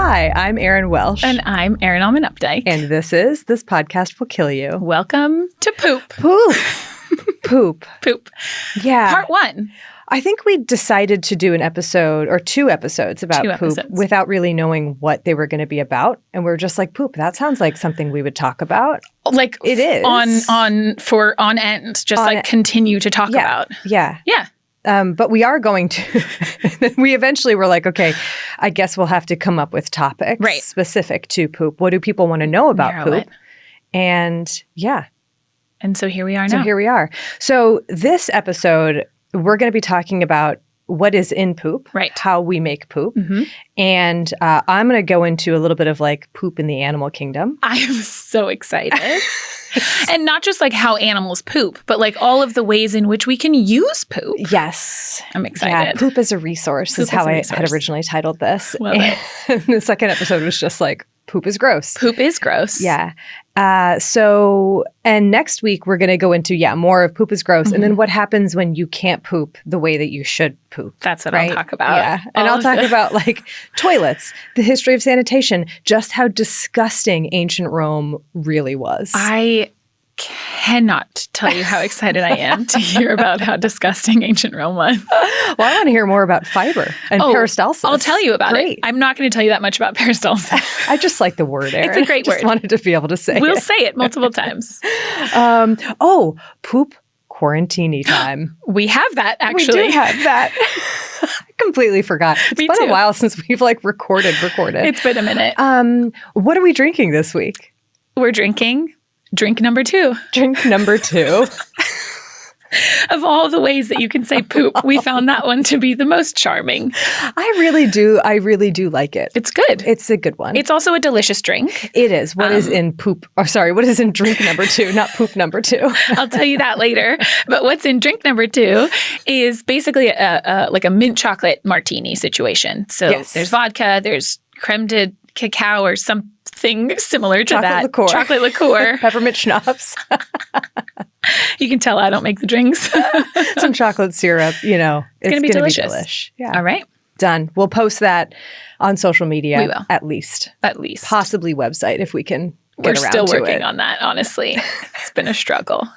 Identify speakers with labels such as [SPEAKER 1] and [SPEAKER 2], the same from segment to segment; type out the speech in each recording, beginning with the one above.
[SPEAKER 1] Hi, I'm Erin Welsh.
[SPEAKER 2] And I'm Erin Allman Updike.
[SPEAKER 1] And this podcast will kill you.
[SPEAKER 2] Welcome to Poop.
[SPEAKER 1] Poop. Poop.
[SPEAKER 2] Poop.
[SPEAKER 1] Yeah.
[SPEAKER 2] Part 1.
[SPEAKER 1] I think we decided to do an episode or 2 episodes about poop without really knowing what they were going to be about. And we're just like, poop, that sounds like something we would talk about.
[SPEAKER 2] Like
[SPEAKER 1] it is.
[SPEAKER 2] On end. Just like continue to talk about.
[SPEAKER 1] Yeah.
[SPEAKER 2] Yeah.
[SPEAKER 1] But we are going to, we eventually were like, okay, I guess we'll have to come up with topics specific to poop. What do people want to know about poop? And yeah.
[SPEAKER 2] And so here we are now.
[SPEAKER 1] So here we are. So this episode, we're going to be talking about what is in poop, how we make poop. Mm-hmm. And I'm going to go into a little bit of like poop in the animal kingdom.
[SPEAKER 2] I am so excited. And not just like how animals poop, but like all of the ways in which we can use poop.
[SPEAKER 1] Yes.
[SPEAKER 2] I'm excited.
[SPEAKER 1] Yeah, poop as a resource is how I had originally titled this.
[SPEAKER 2] Love it.
[SPEAKER 1] And the second episode was just like, poop is gross.
[SPEAKER 2] Poop is gross.
[SPEAKER 1] Yeah. And next week we're going to go into, more of poop is gross. Mm-hmm. And then what happens when you can't poop the way that you should poop.
[SPEAKER 2] That's what I'll talk about.
[SPEAKER 1] Yeah. And I'll talk about like toilets, the history of sanitation, just how disgusting ancient Rome really was.
[SPEAKER 2] I cannot tell you how excited I am to hear about how disgusting ancient Rome was.
[SPEAKER 1] Well, I want to hear more about fiber and peristalsis.
[SPEAKER 2] I'll tell you about it. I'm not going to tell you that much about peristalsis.
[SPEAKER 1] I just like the word, Erin.
[SPEAKER 2] It's a great word.
[SPEAKER 1] I just wanted to be able to say
[SPEAKER 2] We'll say it multiple times.
[SPEAKER 1] Poop quarantini time.
[SPEAKER 2] We have that, actually.
[SPEAKER 1] We do have that. I completely forgot. It's been a while since we've like recorded.
[SPEAKER 2] It's been a minute.
[SPEAKER 1] What are we drinking this week?
[SPEAKER 2] We're drinking drink number 2.
[SPEAKER 1] Drink number 2.
[SPEAKER 2] Of all the ways that you can say poop, we found that one to be the most charming.
[SPEAKER 1] I really do like it.
[SPEAKER 2] It's good.
[SPEAKER 1] It's a good one.
[SPEAKER 2] It's also a delicious drink.
[SPEAKER 1] It is. What is in what is in drink number 2, not poop number 2?
[SPEAKER 2] I'll tell you that later. But what's in drink number 2 is basically like a mint chocolate martini situation. So there's vodka, there's creme de cacao or something similar to that. Chocolate liqueur.
[SPEAKER 1] Peppermint schnapps.
[SPEAKER 2] You can tell I don't make the drinks.
[SPEAKER 1] Some chocolate syrup, it's going to be delicious.
[SPEAKER 2] Delish.
[SPEAKER 1] Yeah.
[SPEAKER 2] All right.
[SPEAKER 1] Done. We'll post that on social media.
[SPEAKER 2] We will.
[SPEAKER 1] At least.
[SPEAKER 2] Possibly
[SPEAKER 1] website if we can get
[SPEAKER 2] We're
[SPEAKER 1] around
[SPEAKER 2] still
[SPEAKER 1] to
[SPEAKER 2] working
[SPEAKER 1] it.
[SPEAKER 2] on that, honestly. It's been a struggle.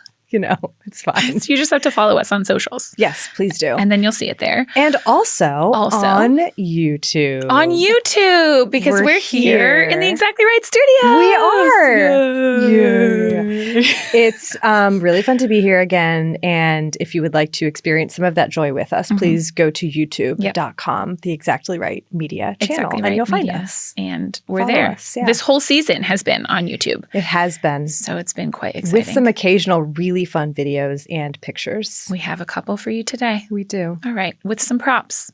[SPEAKER 1] It's fine.
[SPEAKER 2] So you just have to follow us on socials.
[SPEAKER 1] Yes, please do.
[SPEAKER 2] And then you'll see it there.
[SPEAKER 1] And also on YouTube.
[SPEAKER 2] On YouTube, because we're here in the Exactly Right studio.
[SPEAKER 1] We are.
[SPEAKER 2] Yay.
[SPEAKER 1] It's really fun to be here again. And if you would like to experience some of that joy with us, please go to youtube.com, the Exactly Right Media channel, and you'll find us.
[SPEAKER 2] And we're there. This whole season has been on YouTube.
[SPEAKER 1] It has been.
[SPEAKER 2] So it's been quite exciting.
[SPEAKER 1] With some occasional really fun videos and pictures.
[SPEAKER 2] We have a couple for you today.
[SPEAKER 1] We do.
[SPEAKER 2] All right. With some props.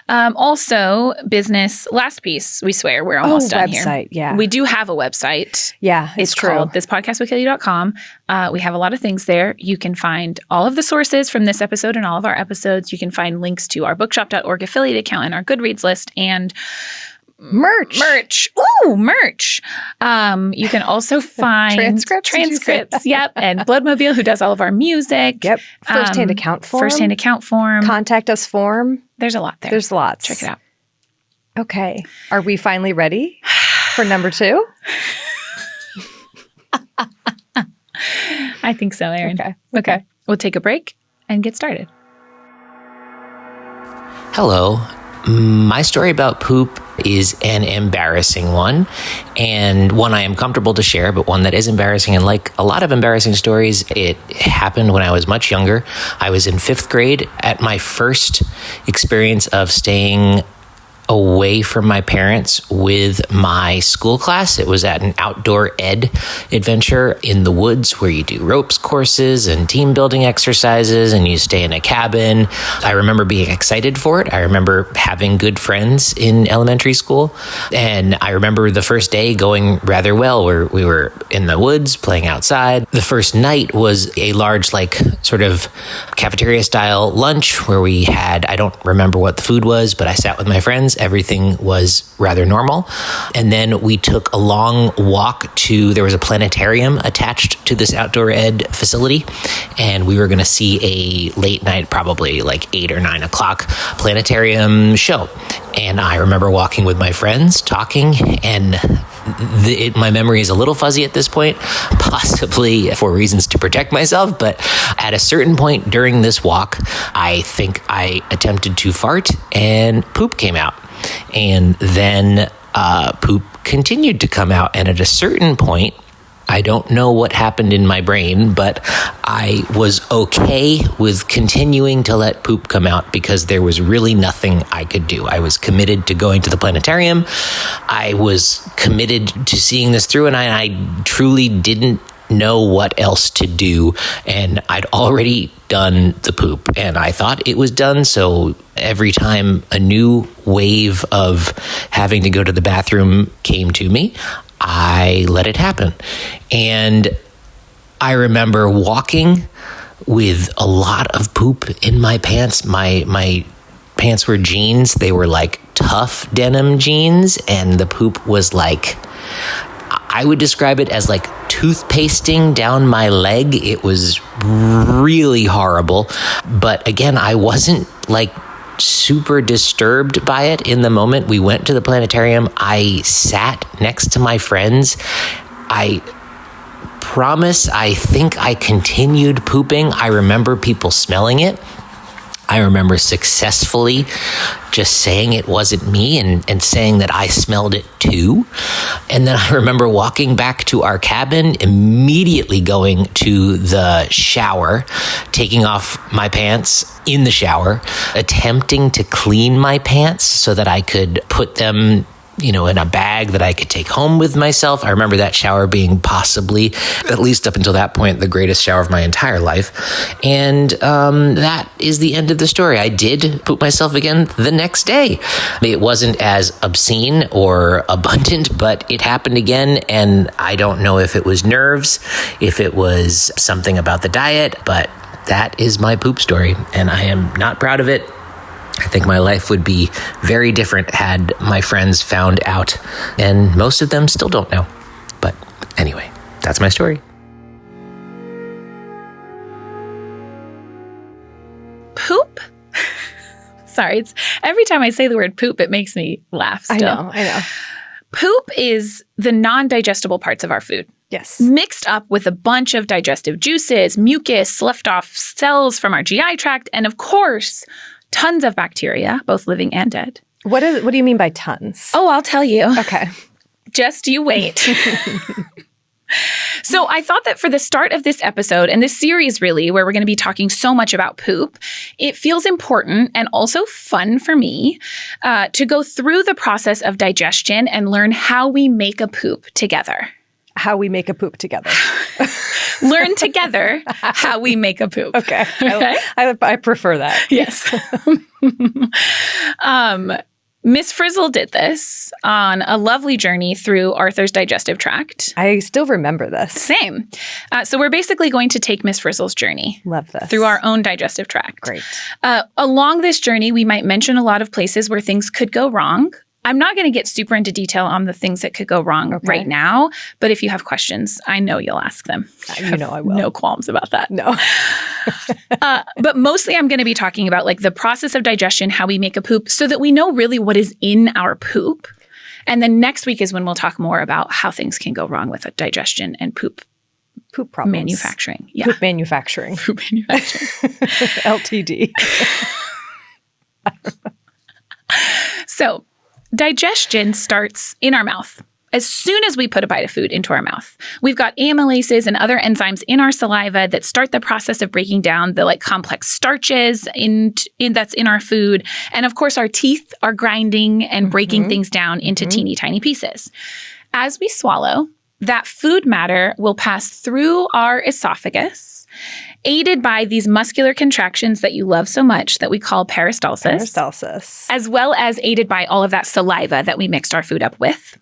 [SPEAKER 1] Also,
[SPEAKER 2] business, last piece, we swear we're almost done here.
[SPEAKER 1] Website, yeah.
[SPEAKER 2] We do have a website.
[SPEAKER 1] Yeah,
[SPEAKER 2] it's
[SPEAKER 1] true.
[SPEAKER 2] called thispodcastwillkillyou.com. We have a lot of things there. You can find all of the sources from this episode and all of our episodes. You can find links to our bookshop.org affiliate account and our Goodreads list and merch. Ooh, merch. You can also find transcripts. Yep. And Bloodmobile, who does all of our music.
[SPEAKER 1] Yep. First-hand account form. Contact us form.
[SPEAKER 2] There's a lot there.
[SPEAKER 1] There's lots.
[SPEAKER 2] Check it out.
[SPEAKER 1] Okay. Are we finally ready for number 2?
[SPEAKER 2] I think so, Erin.
[SPEAKER 1] Okay.
[SPEAKER 2] We'll take a break and get started.
[SPEAKER 3] Hello. My story about poop is an embarrassing one, and one I am comfortable to share, but one that is embarrassing. And like a lot of embarrassing stories, it happened when I was much younger. I was in 5th grade at my first experience of staying away from my parents with my school class. It was at an outdoor ed adventure in the woods where you do ropes courses and team building exercises and you stay in a cabin. I remember being excited for it. I remember having good friends in elementary school. And I remember the first day going rather well, where we were in the woods playing outside. The first night was a large, like, sort of cafeteria style lunch where we had, I don't remember what the food was, but I sat with my friends everything was rather normal. And then we took a long walk there was a planetarium attached to this outdoor ed facility. And we were going to see a late night, probably like 8 or 9 o'clock planetarium show. And I remember walking with my friends, talking, and my memory is a little fuzzy at this point, possibly for reasons to protect myself. But at a certain point during this walk, I think I attempted to fart and poop came out. And then poop continued to come out. And at a certain point, I don't know what happened in my brain, but I was okay with continuing to let poop come out because there was really nothing I could do. I was committed to going to the planetarium. I was committed to seeing this through, and I truly didn't know what else to do. And I'd already done the poop, and I thought it was done. So every time a new wave of having to go to the bathroom came to me, I let it happen. And I remember walking with a lot of poop in my pants. My pants were jeans. They were like tough denim jeans. And the poop was like, I would describe it as like toothpasting down my leg. It was really horrible. But again, I wasn't like super disturbed by it in the moment. We went to the planetarium. I sat next to my friends. I promise, I think I continued pooping. I remember people smelling it. I remember successfully just saying it wasn't me and saying that I smelled it too. And then I remember walking back to our cabin, immediately going to the shower, taking off my pants in the shower, attempting to clean my pants so that I could put them in a bag that I could take home with myself. I remember that shower being possibly, at least up until that point, the greatest shower of my entire life. And that is the end of the story. I did poop myself again the next day. It wasn't as obscene or abundant, but it happened again. And I don't know if it was nerves, if it was something about the diet, but that is my poop story. And I am not proud of it. I think my life would be very different had my friends found out, and most of them still don't know. But anyway, that's my story.
[SPEAKER 2] Poop? Sorry, every time I say the word poop, it makes me laugh still.
[SPEAKER 1] I know.
[SPEAKER 2] Poop is the non-digestible parts of our food.
[SPEAKER 1] Yes.
[SPEAKER 2] Mixed up with a bunch of digestive juices, mucus, left off cells from our GI tract, and of course, tons of bacteria, both living and dead.
[SPEAKER 1] What do you mean by tons?
[SPEAKER 2] Oh, I'll tell you.
[SPEAKER 1] Okay.
[SPEAKER 2] Just you wait. So I thought that for the start of this episode, and this series really, where we're going to be talking so much about poop, it feels important and also fun for me to go through the process of digestion and learn how we make a poop together.
[SPEAKER 1] How we make a poop together.
[SPEAKER 2] Learn together how we make a poop.
[SPEAKER 1] Okay. I prefer that.
[SPEAKER 2] Yes. Miss Frizzle did this on a lovely journey through Arthur's digestive tract.
[SPEAKER 1] I still remember this.
[SPEAKER 2] Same. So we're basically going to take Miss Frizzle's journey.
[SPEAKER 1] Love this.
[SPEAKER 2] Through our own digestive tract.
[SPEAKER 1] Great.
[SPEAKER 2] Along this journey, we might mention a lot of places where things could go wrong. I'm not going to get super into detail on the things that could go wrong right now, but if you have questions, I know you'll ask them.
[SPEAKER 1] I will.
[SPEAKER 2] No qualms about that.
[SPEAKER 1] No.
[SPEAKER 2] But mostly I'm going to be talking about like the process of digestion, how we make a poop, so that we know really what is in our poop. And then next week is when we'll talk more about how things can go wrong with digestion and poop
[SPEAKER 1] problems.
[SPEAKER 2] Manufacturing. Yeah.
[SPEAKER 1] Poop manufacturing.
[SPEAKER 2] Poop manufacturing.
[SPEAKER 1] LTD.
[SPEAKER 2] So digestion starts in our mouth. As soon as we put a bite of food into our mouth, we've got amylases and other enzymes in our saliva that start the process of breaking down the complex starches that's in our food. And of course, our teeth are grinding and breaking things down into teeny tiny pieces. As we swallow, that food matter will pass through our esophagus, aided by these muscular contractions that you love so much that we call peristalsis.
[SPEAKER 1] Peristalsis.
[SPEAKER 2] As well as aided by all of that saliva that we mixed our food up with.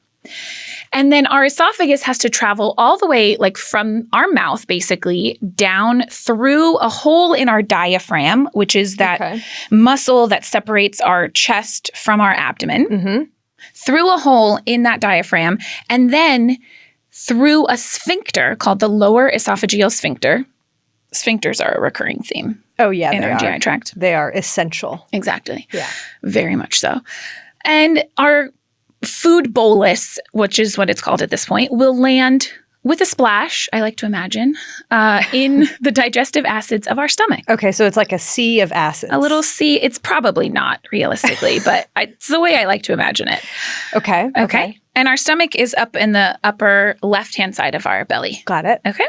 [SPEAKER 2] And then our esophagus has to travel all the way, like from our mouth, basically, down through a hole in our diaphragm, which is that muscle that separates our chest from our abdomen, through a hole in that diaphragm, and then through a sphincter called the lower esophageal sphincter. Sphincters are a recurring theme.
[SPEAKER 1] Oh, yeah,
[SPEAKER 2] in our GI tract.
[SPEAKER 1] They are essential.
[SPEAKER 2] Exactly.
[SPEAKER 1] Yeah.
[SPEAKER 2] Very much so. And our food bolus, which is what it's called at this point, will land with a splash, I like to imagine, in the digestive acids of our stomach.
[SPEAKER 1] Okay, so it's like a sea of acids.
[SPEAKER 2] A little sea. It's probably not realistically, but it's the way I like to imagine it.
[SPEAKER 1] Okay.
[SPEAKER 2] And our stomach is up in the upper left-hand side of our belly.
[SPEAKER 1] Got it.
[SPEAKER 2] Okay.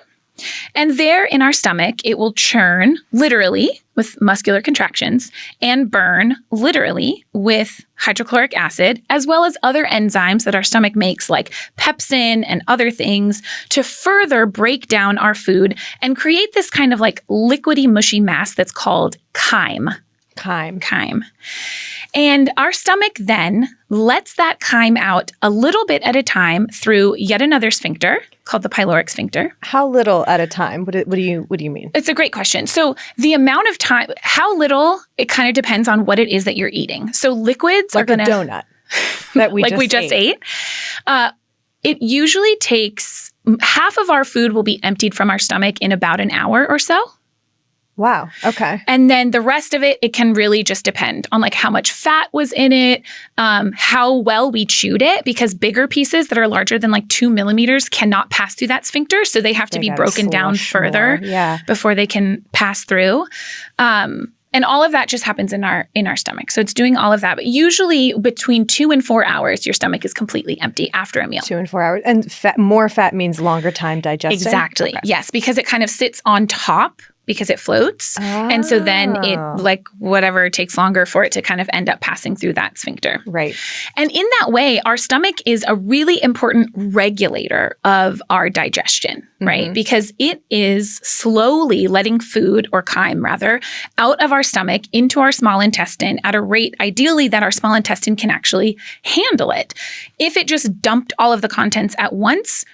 [SPEAKER 2] And there in our stomach, it will churn literally with muscular contractions and burn literally with hydrochloric acid, as well as other enzymes that our stomach makes like pepsin and other things to further break down our food and create this kind of like liquidy, mushy mass that's called chyme. Chyme. And our stomach then lets that chyme out a little bit at a time through yet another sphincter called the pyloric sphincter.
[SPEAKER 1] How little at a time? What do you mean?
[SPEAKER 2] It's a great question. So the amount of time, how little, it kind of depends on what it is that you're eating. So liquids
[SPEAKER 1] like
[SPEAKER 2] are going to...
[SPEAKER 1] Like a donut that we
[SPEAKER 2] just ate. It usually takes, half of our food will be emptied from our stomach in about an hour or so.
[SPEAKER 1] Wow. Okay.
[SPEAKER 2] And then the rest of it can really just depend on like how much fat was in it, how well we chewed it, because bigger pieces that are larger than like 2 millimeters cannot pass through that sphincter. So they have to be broken down further before they can pass through. And all of that just happens in our stomach. So it's doing all of that. But usually between 2 and 4 hours, your stomach is completely empty after a meal.
[SPEAKER 1] 2 and 4 hours. And more fat means longer time digesting?
[SPEAKER 2] Exactly. Okay. Yes, because it kind of sits on top because it floats. And so then it, like whatever, takes longer for it to kind of end up passing through that sphincter.
[SPEAKER 1] Right.
[SPEAKER 2] And in that way, our stomach is a really important regulator of our digestion, right? Because it is slowly letting food, or chyme rather, out of our stomach into our small intestine at a rate, ideally, that our small intestine can actually handle it. If it just dumped all of the contents at once,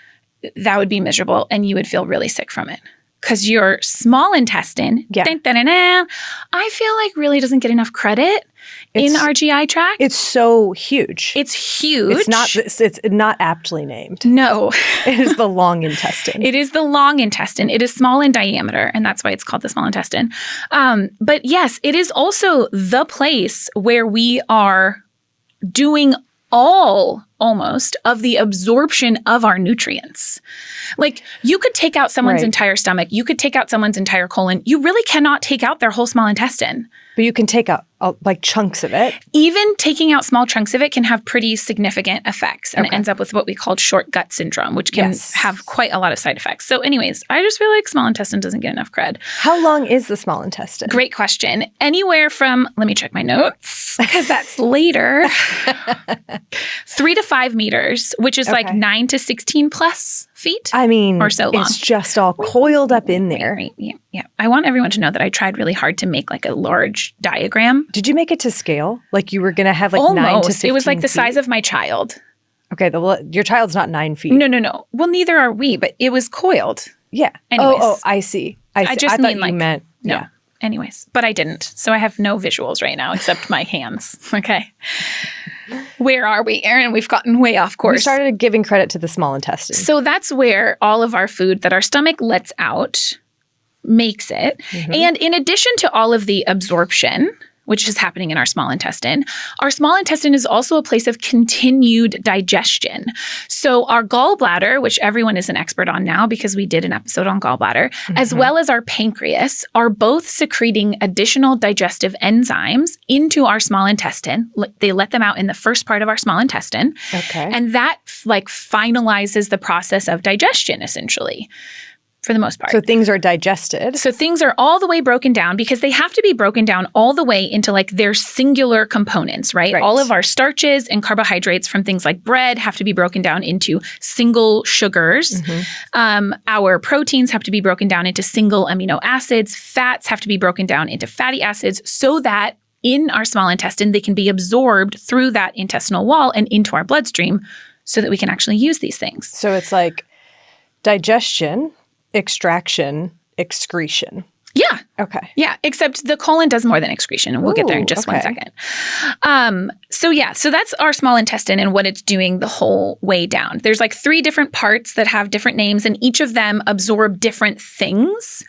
[SPEAKER 2] that would be miserable and you would feel really sick from it. Because your small intestine, I feel like really doesn't get enough credit in our GI tract.
[SPEAKER 1] It's so huge.
[SPEAKER 2] It's huge.
[SPEAKER 1] It's not aptly named.
[SPEAKER 2] No.
[SPEAKER 1] It is the long intestine.
[SPEAKER 2] It is the long intestine. It is small in diameter, and that's why it's called the small intestine. But yes, it is also the place where we are doing almost of the absorption of our nutrients. Like you could take out someone's entire stomach. You could take out someone's entire colon. You really cannot take out their whole small intestine.
[SPEAKER 1] But you can take out like chunks of it.
[SPEAKER 2] Even taking out small chunks of it can have pretty significant effects. And it ends up with what we call short gut syndrome, which can have quite a lot of side effects. So anyways, I just feel like small intestine doesn't get enough cred.
[SPEAKER 1] How long is the small intestine?
[SPEAKER 2] Great question. Anywhere from, let me check my notes, because that's later, 3 to 5 meters, which is like 9 to 16 plus feet.
[SPEAKER 1] I mean,
[SPEAKER 2] or so long.
[SPEAKER 1] It's just all coiled up in there.
[SPEAKER 2] Yeah. I want everyone to know that I tried really hard to make like a large diagram.
[SPEAKER 1] Did you make it to scale? Like you were going to have like
[SPEAKER 2] almost
[SPEAKER 1] 9 to 15
[SPEAKER 2] It was like the
[SPEAKER 1] feet?
[SPEAKER 2] size of my child.
[SPEAKER 1] Okay. Your child's not 9 feet.
[SPEAKER 2] No. Well, neither are we, but it was coiled.
[SPEAKER 1] Yeah.
[SPEAKER 2] Anyways.
[SPEAKER 1] Oh, I see. I
[SPEAKER 2] just
[SPEAKER 1] thought
[SPEAKER 2] mean like,
[SPEAKER 1] you meant,
[SPEAKER 2] no. Anyways, but I didn't. So I have no visuals right now except my hands. Okay. Where are we, Erin? We've gotten way off course.
[SPEAKER 1] We started giving credit to the small intestine.
[SPEAKER 2] So that's where all of our food that our stomach lets out makes it. And in addition to all of the absorption, which is happening in our small intestine is also a place of continued digestion. So our gallbladder, which everyone is an expert on now because we did an episode on gallbladder, as well as our pancreas, are both secreting additional digestive enzymes into our small intestine. They let them out in the first part of our small intestine.
[SPEAKER 1] Okay.
[SPEAKER 2] And that like finalizes the process of digestion, essentially. For the most part.
[SPEAKER 1] So things are digested.
[SPEAKER 2] So things are all the way broken down because they have to be broken down all the way into like their singular components, right? All of our starches and carbohydrates from things like bread have to be broken down into single sugars. Our proteins have to be broken down into single amino acids. Fats have to be broken down into fatty acids so that in our small intestine, they can be absorbed through that intestinal wall and into our bloodstream so that we can actually use these things.
[SPEAKER 1] So it's like digestion, extraction, excretion.
[SPEAKER 2] Yeah.
[SPEAKER 1] Okay.
[SPEAKER 2] Yeah, except the colon does more than excretion, and we'll get there in just 1 second. So that's our small intestine and what it's doing the whole way down. There's like 3 different parts that have different names, and each of them absorb different things.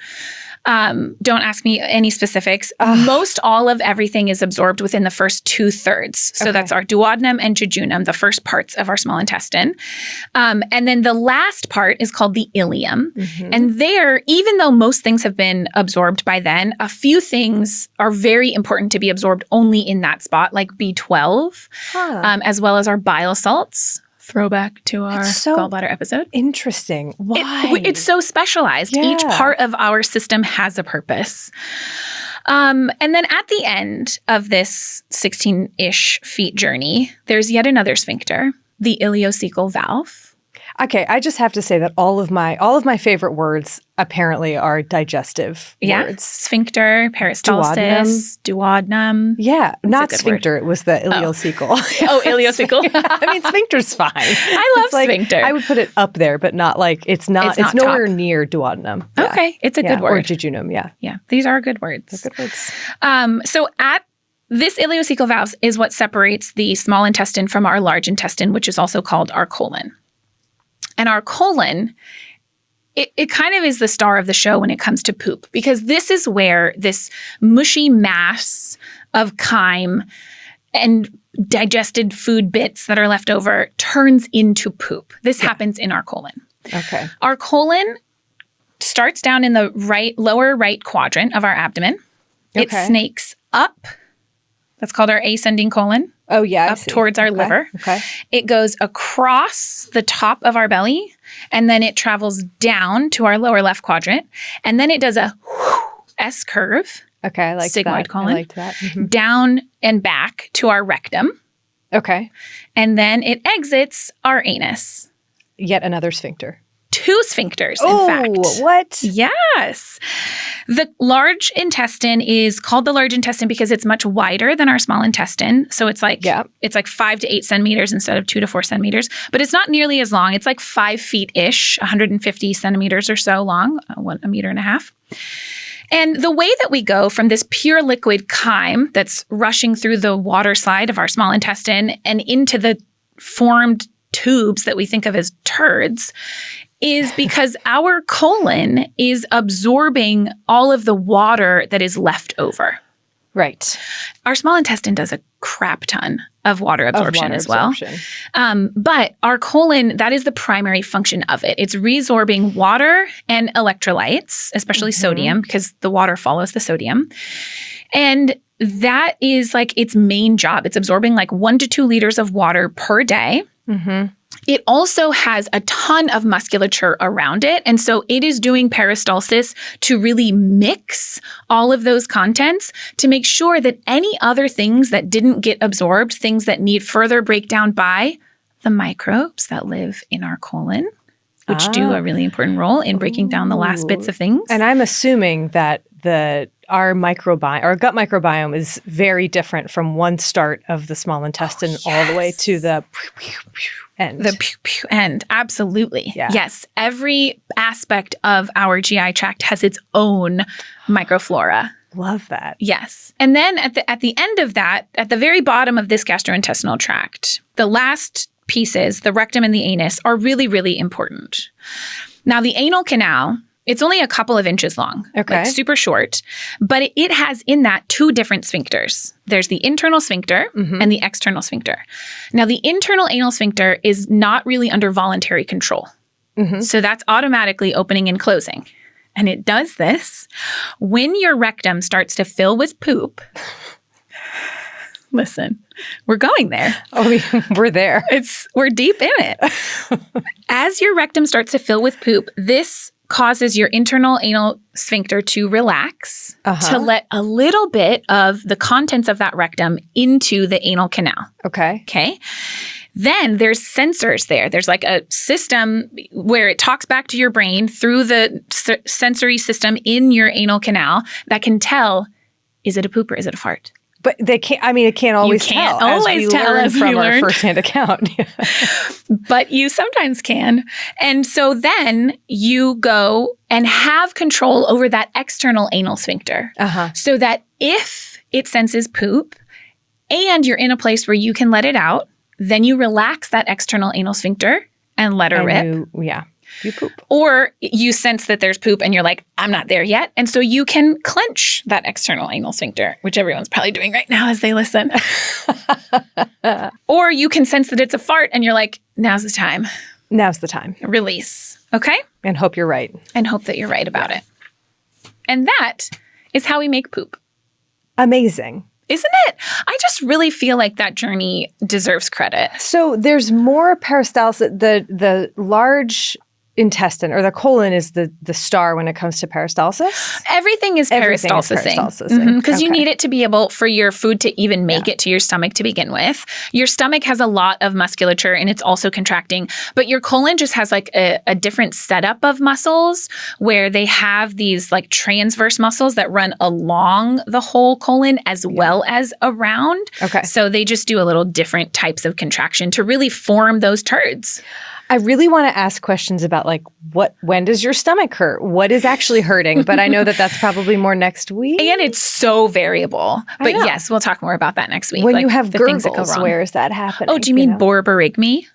[SPEAKER 2] Don't ask me any specifics. Most all of everything is absorbed within the first 2/3. So that's our duodenum and jejunum, the first parts of our small intestine. And then the last part is called the ileum. And there, even though most things have been absorbed by then, a few things are very important to be absorbed only in that spot, like B12, as well as our bile salts. Throwback to our gallbladder episode.
[SPEAKER 1] Interesting. Why?
[SPEAKER 2] It's so specialized. Yeah. Each part of our system has a purpose. And then at the end of this 16-ish feet journey, there's yet another sphincter, the ileocecal valve.
[SPEAKER 1] Okay, I just have to say that all of my favorite words apparently are digestive words.
[SPEAKER 2] Sphincter, peristalsis, duodenum.
[SPEAKER 1] Yeah, not sphincter. It was the ileocecal.
[SPEAKER 2] Oh, ileocecal.
[SPEAKER 1] I mean, sphincter's fine.
[SPEAKER 2] I love sphincter.
[SPEAKER 1] I would put it up there, but not like it's nowhere near duodenum. Yeah.
[SPEAKER 2] Okay, it's a good word.
[SPEAKER 1] Or jejunum. Yeah,
[SPEAKER 2] yeah. These are good words.
[SPEAKER 1] They're good words.
[SPEAKER 2] So at this ileocecal valve is what separates the small intestine from our large intestine, which is also called our colon. And our colon, it kind of is the star of the show when it comes to poop, because this is where this mushy mass of chyme and digested food bits that are left over turns into poop. This happens in our colon.
[SPEAKER 1] Okay.
[SPEAKER 2] Our colon starts down in the lower right quadrant of our abdomen. It snakes up. That's called our ascending colon.
[SPEAKER 1] Oh, yeah.
[SPEAKER 2] Up towards our liver.
[SPEAKER 1] Okay.
[SPEAKER 2] It goes across the top of our belly, and then it travels down to our lower left quadrant, and then it does a S curve.
[SPEAKER 1] Okay, I like
[SPEAKER 2] sigmoid
[SPEAKER 1] that.
[SPEAKER 2] colon.
[SPEAKER 1] I liked that. Mm-hmm.
[SPEAKER 2] Down and back to our rectum.
[SPEAKER 1] Okay.
[SPEAKER 2] And then it exits our anus.
[SPEAKER 1] Yet another sphincter.
[SPEAKER 2] 2 sphincters, in fact.
[SPEAKER 1] Oh, what?
[SPEAKER 2] Yes. The large intestine is called the large intestine because it's much wider than our small intestine. So it's like 5 to 8 centimeters instead of 2 to 4 centimeters. But it's not nearly as long. It's like 5 feet-ish, 150 centimeters or so long, 1.5 meters. And the way that we go from this pure liquid chyme that's rushing through the water slide of our small intestine and into the formed tubes that we think of as turds is because our colon is absorbing all of the water that is left over.
[SPEAKER 1] Right.
[SPEAKER 2] Our small intestine does a crap ton of water absorption as well. But our colon, that is the primary function of it. It's resorbing water and electrolytes, especially sodium, because the water follows the sodium. And that is like its main job. It's absorbing like 1 to 2 liters of water per day. Mm-hmm. It also has a ton of musculature around it. And so it is doing peristalsis to really mix all of those contents to make sure that any other things that didn't get absorbed, things that need further breakdown by the microbes that live in our colon, which do a really important role in breaking down the last bits of things.
[SPEAKER 1] And I'm assuming that our gut microbiome is very different from one start of the small intestine all the way to the end.
[SPEAKER 2] The end, absolutely.
[SPEAKER 1] Yeah.
[SPEAKER 2] Yes, every aspect of our GI tract has its own microflora.
[SPEAKER 1] Love that.
[SPEAKER 2] Yes. And then at the end of that, at the very bottom of this gastrointestinal tract, the last pieces, the rectum and the anus, are really, really important. Now, the anal canal, it's only a couple of inches long, like super short, but it has in that 2 different sphincters. There's the internal sphincter and the external sphincter. Now, the internal anal sphincter is not really under voluntary control. So that's automatically opening and closing. And it does this when your rectum starts to fill with poop. Listen, we're going there.
[SPEAKER 1] Oh, we're there.
[SPEAKER 2] We're deep in it. As your rectum starts to fill with poop, this causes your internal anal sphincter to relax, to let a little bit of the contents of that rectum into the anal canal. Okay. Then there's sensors there. There's like a system where it talks back to your brain through the sensory system in your anal canal that can tell, is it a poop or is it a fart?
[SPEAKER 1] But they can't, it can't always tell.
[SPEAKER 2] You can't always tell as we learn
[SPEAKER 1] from our firsthand account.
[SPEAKER 2] But you sometimes can. And so then you go and have control over that external anal sphincter. So that if it senses poop and you're in a place where you can let it out, then you relax that external anal sphincter and let her rip.
[SPEAKER 1] You poop.
[SPEAKER 2] Or you sense that there's poop and you're like, I'm not there yet. And so you can clench that external anal sphincter, which everyone's probably doing right now as they listen. Or you can sense that it's a fart and you're like, now's the time.
[SPEAKER 1] Now's the time.
[SPEAKER 2] Release. Okay?
[SPEAKER 1] And hope you're right.
[SPEAKER 2] And hope that you're right about it. And that is how we make poop.
[SPEAKER 1] Amazing.
[SPEAKER 2] Isn't it? I just really feel like that journey deserves credit.
[SPEAKER 1] So there's more peristalsis. The large intestine, or the colon, is the star when it comes to peristalsis?
[SPEAKER 2] Everything is peristalsising. Because you need it to be able for your food to even make it to your stomach to begin with. Your stomach has a lot of musculature and it's also contracting, but your colon just has like a different setup of muscles where they have these like transverse muscles that run along the whole colon as well as around.
[SPEAKER 1] Okay.
[SPEAKER 2] So they just do a little different types of contraction to really form those turds.
[SPEAKER 1] I really want to ask questions about like when does your stomach hurt? What is actually hurting? But I know that that's probably more next week.
[SPEAKER 2] And it's so variable. But yes, we'll talk more about that next week.
[SPEAKER 1] When you have gurgles, where is that happening?
[SPEAKER 2] Oh, do you mean borborygmi?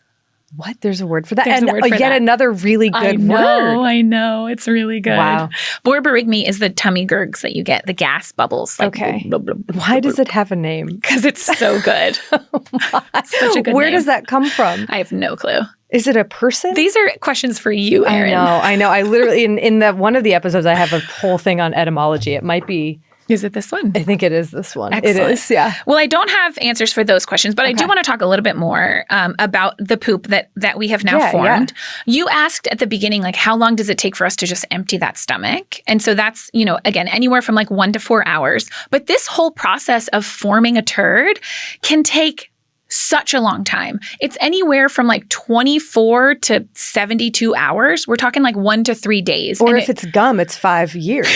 [SPEAKER 1] What? There's a word for that.
[SPEAKER 2] There's a word for
[SPEAKER 1] yet
[SPEAKER 2] that.
[SPEAKER 1] Another really good word.
[SPEAKER 2] I know. It's really good.
[SPEAKER 1] Wow.
[SPEAKER 2] Borborygmi is the tummy gurgs that you get, the gas bubbles. Like
[SPEAKER 1] okay.
[SPEAKER 2] Blah, blah, blah,
[SPEAKER 1] Why does it have a name?
[SPEAKER 2] Because it's so good. Such a good
[SPEAKER 1] Where
[SPEAKER 2] name.
[SPEAKER 1] does that come from?
[SPEAKER 2] I have no clue.
[SPEAKER 1] Is it a person?
[SPEAKER 2] These are questions for you, Erin.
[SPEAKER 1] I know. I literally, in one of the episodes, I have a whole thing on etymology. It might be...
[SPEAKER 2] Is it this one?
[SPEAKER 1] I think it is this one.
[SPEAKER 2] Excellent.
[SPEAKER 1] It is, yeah.
[SPEAKER 2] Well, I don't have answers for those questions, but I do want to talk a little bit more about the poop that we have now formed. Yeah. You asked at the beginning, like, how long does it take for us to just empty that stomach? And so that's, again, anywhere from like 1 to 4 hours. But this whole process of forming a turd can take such a long time. It's anywhere from like 24 to 72 hours. We're talking like 1 to 3 days.
[SPEAKER 1] Or if it's gum, it's 5 years.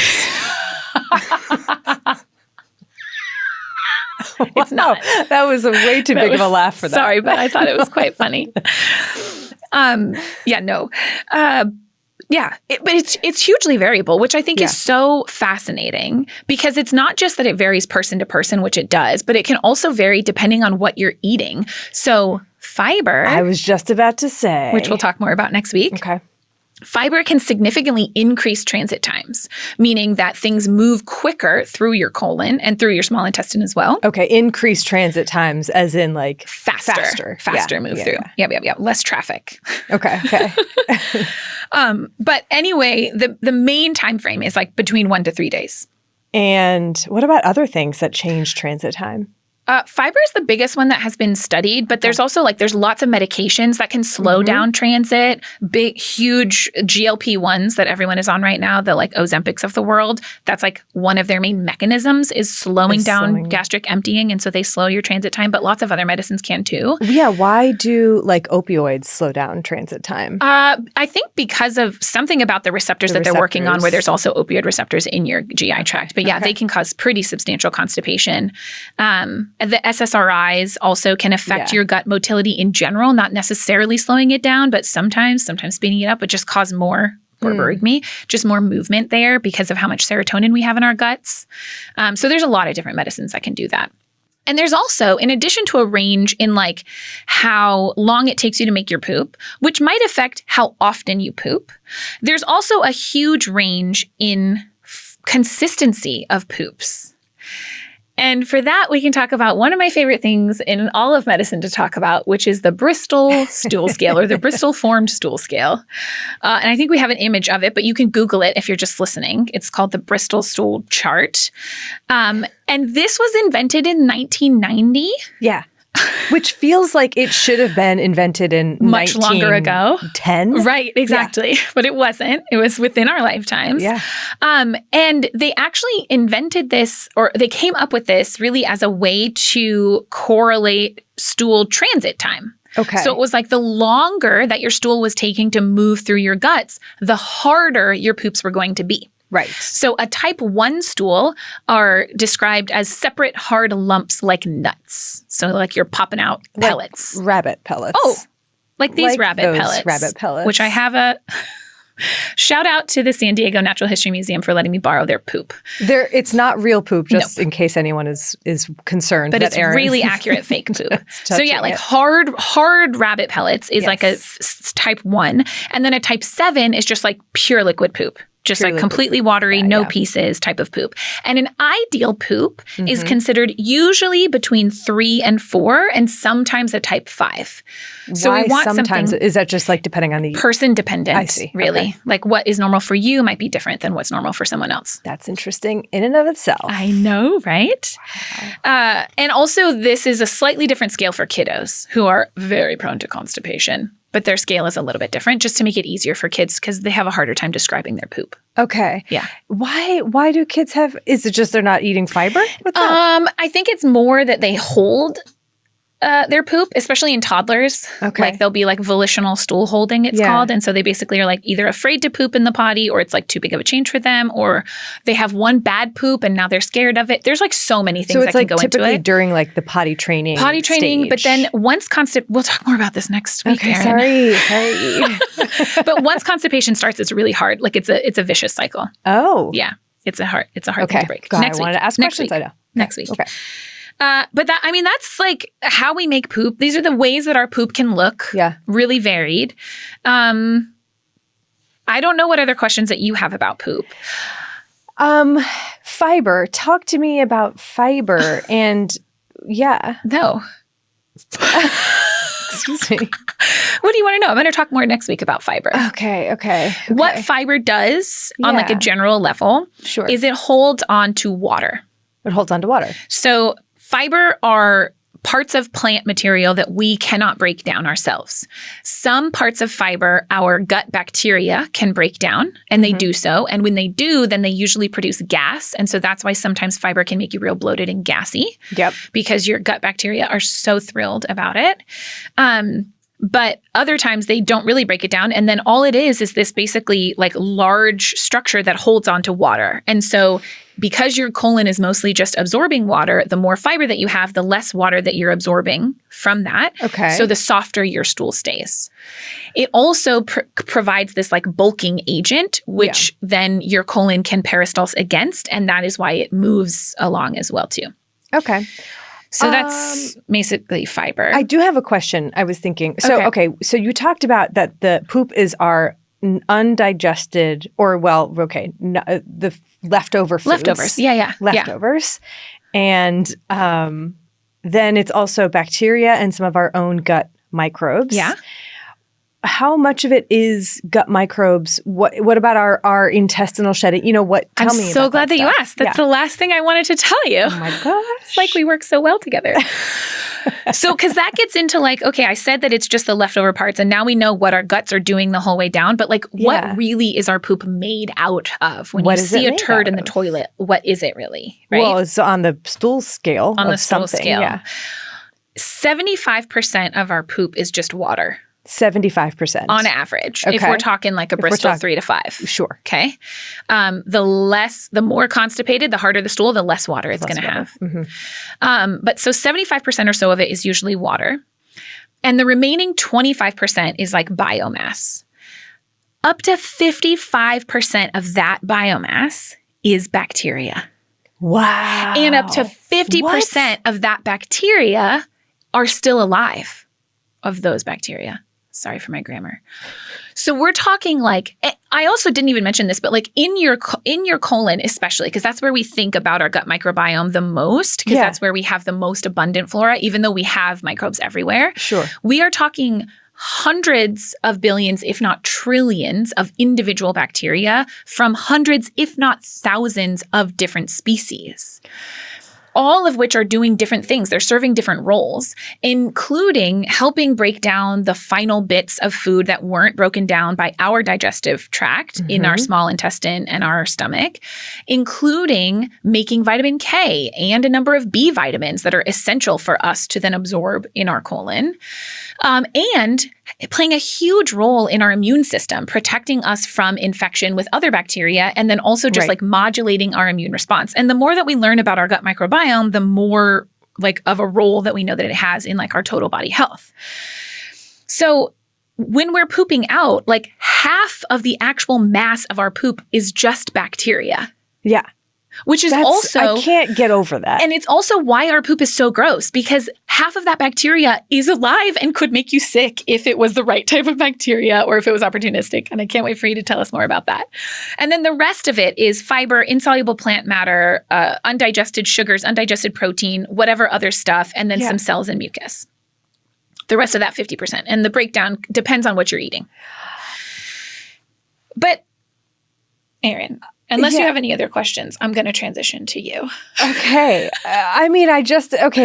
[SPEAKER 2] It's not.
[SPEAKER 1] That was a way too big of a laugh for that.
[SPEAKER 2] Sorry, but I thought it was quite funny. But it's hugely variable, which I think is so fascinating because it's not just that it varies person to person, which it does, but it can also vary depending on what you're eating. So fiber.
[SPEAKER 1] I was just about to say.
[SPEAKER 2] Which we'll talk more about next week.
[SPEAKER 1] Okay.
[SPEAKER 2] Fiber can significantly increase transit times, meaning that things move quicker through your colon and through your small intestine as well.
[SPEAKER 1] Okay, increase transit times as in like
[SPEAKER 2] faster move through. Yeah. Less traffic.
[SPEAKER 1] Okay.
[SPEAKER 2] But anyway, the main time frame is like between 1 to 3 days.
[SPEAKER 1] And what about other things that change transit time?
[SPEAKER 2] Fiber is the biggest one that has been studied, but there's also there's lots of medications that can slow down transit, big, huge GLP-1s that everyone is on right now, the like Ozempics of the world. That's like one of their main mechanisms is slowing down gastric emptying. And so they slow your transit time, but lots of other medicines can too.
[SPEAKER 1] Yeah. Why do like opioids slow down transit time?
[SPEAKER 2] I think because of something about the receptors that they're working on where there's also opioid receptors in your GI tract. But they can cause pretty substantial constipation. The SSRIs also can affect your gut motility in general, not necessarily slowing it down, but sometimes speeding it up, but just cause more borborygmi, just more movement there because of how much serotonin we have in our guts. So there's a lot of different medicines that can do that. And there's also, in addition to a range in like how long it takes you to make your poop, which might affect how often you poop, there's also a huge range in consistency of poops. And for that, we can talk about one of my favorite things in all of medicine to talk about, which is the Bristol stool scale or the Bristol formed stool scale. And I think we have an image of it, but you can Google it if you're just listening. It's called the Bristol stool chart. And this was invented in 1990.
[SPEAKER 1] Yeah. Which feels like it should have been invented in
[SPEAKER 2] much longer ago.
[SPEAKER 1] 10?
[SPEAKER 2] Right, exactly. Yeah. But it wasn't. It was within our lifetimes.
[SPEAKER 1] Yeah.
[SPEAKER 2] And they actually invented this, or they came up with this really as a way to correlate stool transit time.
[SPEAKER 1] Okay.
[SPEAKER 2] So it was like the longer that your stool was taking to move through your guts, the harder your poops were going to be.
[SPEAKER 1] Right.
[SPEAKER 2] So a type 1 stool are described as separate hard lumps like nuts. So like you're popping out pellets.
[SPEAKER 1] Like rabbit pellets.
[SPEAKER 2] Oh, like these
[SPEAKER 1] like
[SPEAKER 2] rabbit
[SPEAKER 1] those
[SPEAKER 2] pellets.
[SPEAKER 1] Rabbit pellets.
[SPEAKER 2] Which I have a shout out to the San Diego Natural History Museum for letting me borrow their poop.
[SPEAKER 1] It's not real poop, just in case anyone is concerned.
[SPEAKER 2] But
[SPEAKER 1] that
[SPEAKER 2] it's
[SPEAKER 1] Erin
[SPEAKER 2] really accurate fake poop. So yeah, like hard rabbit pellets is like a type 1. And then a type 7 is just like pure liquid poop. Just like completely watery, no pieces type of poop. And an ideal poop is considered usually between 3 and 4 and sometimes a type 5. So
[SPEAKER 1] Why
[SPEAKER 2] we want
[SPEAKER 1] sometimes?
[SPEAKER 2] something—
[SPEAKER 1] Is that just like depending on the—
[SPEAKER 2] person dependent,
[SPEAKER 1] I see.
[SPEAKER 2] really.
[SPEAKER 1] Okay.
[SPEAKER 2] Like what is normal for you might be different than what's normal for someone else.
[SPEAKER 1] That's interesting in and of itself.
[SPEAKER 2] I know, right? Wow. And also this is a slightly different scale for kiddos who are very prone to constipation. But their scale is a little bit different just to make it easier for kids because they have a harder time describing their poop.
[SPEAKER 1] Okay.
[SPEAKER 2] Yeah.
[SPEAKER 1] Why do kids have— is it just they're not eating fiber? What's that?
[SPEAKER 2] I think it's more that they hold their poop, especially in toddlers.
[SPEAKER 1] Okay.
[SPEAKER 2] Like they'll be like volitional stool holding, it's called. And so they basically are like either afraid to poop in the potty or it's like too big of a change for them, or they have one bad poop and now they're scared of it. There's like so many things that can go into it.
[SPEAKER 1] Typically during like the potty training
[SPEAKER 2] stage. But then once we'll talk more about this next week,
[SPEAKER 1] Okay,
[SPEAKER 2] Erin.
[SPEAKER 1] sorry.
[SPEAKER 2] But once constipation starts, it's really hard. Like it's a vicious cycle.
[SPEAKER 1] Oh.
[SPEAKER 2] Yeah. It's a hard thing to break.
[SPEAKER 1] God,
[SPEAKER 2] Next
[SPEAKER 1] I wanted
[SPEAKER 2] week.
[SPEAKER 1] to ask
[SPEAKER 2] Next
[SPEAKER 1] questions.
[SPEAKER 2] week.
[SPEAKER 1] I know.
[SPEAKER 2] Next week.
[SPEAKER 1] Okay.
[SPEAKER 2] But that's like how we make poop. These are the ways that our poop can look.
[SPEAKER 1] Yeah.
[SPEAKER 2] Really varied. I don't know what other questions that you have about poop.
[SPEAKER 1] Fiber. Talk to me about fiber and
[SPEAKER 2] No.
[SPEAKER 1] Excuse me.
[SPEAKER 2] What do you want to know? I'm going to talk more next week about fiber.
[SPEAKER 1] Okay.
[SPEAKER 2] What fiber does on like a general level is it holds on to water.
[SPEAKER 1] It holds on to water.
[SPEAKER 2] So fiber are parts of plant material that we cannot break down ourselves. Some parts of fiber, our gut bacteria can break down, and they do so. And when they do, then they usually produce gas. And so that's why sometimes fiber can make you real bloated and gassy.
[SPEAKER 1] Yep.
[SPEAKER 2] Because your gut bacteria are so thrilled about it. But other times they don't really break it down. And then all it is this basically like large structure that holds on to water. And so because your colon is mostly just absorbing water, the more fiber that you have, the less water that you're absorbing from that.
[SPEAKER 1] Okay.
[SPEAKER 2] So the softer your stool stays. It also provides this like bulking agent, which then your colon can peristalse against. And that is why it moves along as well too.
[SPEAKER 1] Okay.
[SPEAKER 2] So that's basically fiber.
[SPEAKER 1] I do have a question. I was thinking. So, so you talked about that the poop is our undigested the leftover foods.
[SPEAKER 2] Leftovers. Yeah.
[SPEAKER 1] Leftovers. And then it's also bacteria and some of our own gut microbes.
[SPEAKER 2] Yeah.
[SPEAKER 1] How much of it is gut microbes? What about our intestinal shedding? Tell me about that.
[SPEAKER 2] I'm so glad that you asked. That's the last thing I wanted to tell you.
[SPEAKER 1] Oh my gosh.
[SPEAKER 2] It's like we work so well together. So, because that gets into like, okay, I said that it's just the leftover parts, and now we know what our guts are doing the whole way down. But like, what really is our poop made out of? When you see a turd in the toilet, what is it really? Right?
[SPEAKER 1] Well, it's on the stool scale.
[SPEAKER 2] On the stool scale.
[SPEAKER 1] Yeah.
[SPEAKER 2] 75% of our poop is just water.
[SPEAKER 1] 75%.
[SPEAKER 2] On average. Okay. If we're talking like a Bristol 3 to 5.
[SPEAKER 1] Sure.
[SPEAKER 2] Okay. The more constipated, the harder the stool, the less water it's going to have. Mm-hmm. But so 75% or so of it is usually water. And the remaining 25% is like biomass. Up to 55% of that biomass is bacteria.
[SPEAKER 1] Wow.
[SPEAKER 2] And up to 50% of that bacteria are still alive of those bacteria. Sorry for my grammar. So we're talking like, I also didn't even mention this, but like in your colon especially, because that's where we think about our gut microbiome the most, because that's where we have the most abundant flora, even though we have microbes everywhere.
[SPEAKER 1] Sure.
[SPEAKER 2] We are talking hundreds of billions, if not trillions, of individual bacteria from hundreds, if not thousands of different species. All of which are doing different things. They're serving different roles, including helping break down the final bits of food that weren't broken down by our digestive tract in our small intestine and our stomach, including making vitamin K and a number of B vitamins that are essential for us to then absorb in our colon. And playing a huge role in our immune system, protecting us from infection with other bacteria, and then also just like modulating our immune response. And the more that we learn about our gut microbiome, the more like of a role that we know that it has in like our total body health. So when we're pooping out, like half of the actual mass of our poop is just bacteria.
[SPEAKER 1] Yeah.
[SPEAKER 2] Which is also...
[SPEAKER 1] I can't get over that.
[SPEAKER 2] And it's also why our poop is so gross, because half of that bacteria is alive and could make you sick if it was the right type of bacteria or if it was opportunistic. And I can't wait for you to tell us more about that. And then the rest of it is fiber, insoluble plant matter, undigested sugars, undigested protein, whatever other stuff, and then some cells and mucus. The rest of that 50%. And the breakdown depends on what you're eating. But, Erin... Unless you have any other questions, I'm going to transition to you.
[SPEAKER 1] Okay.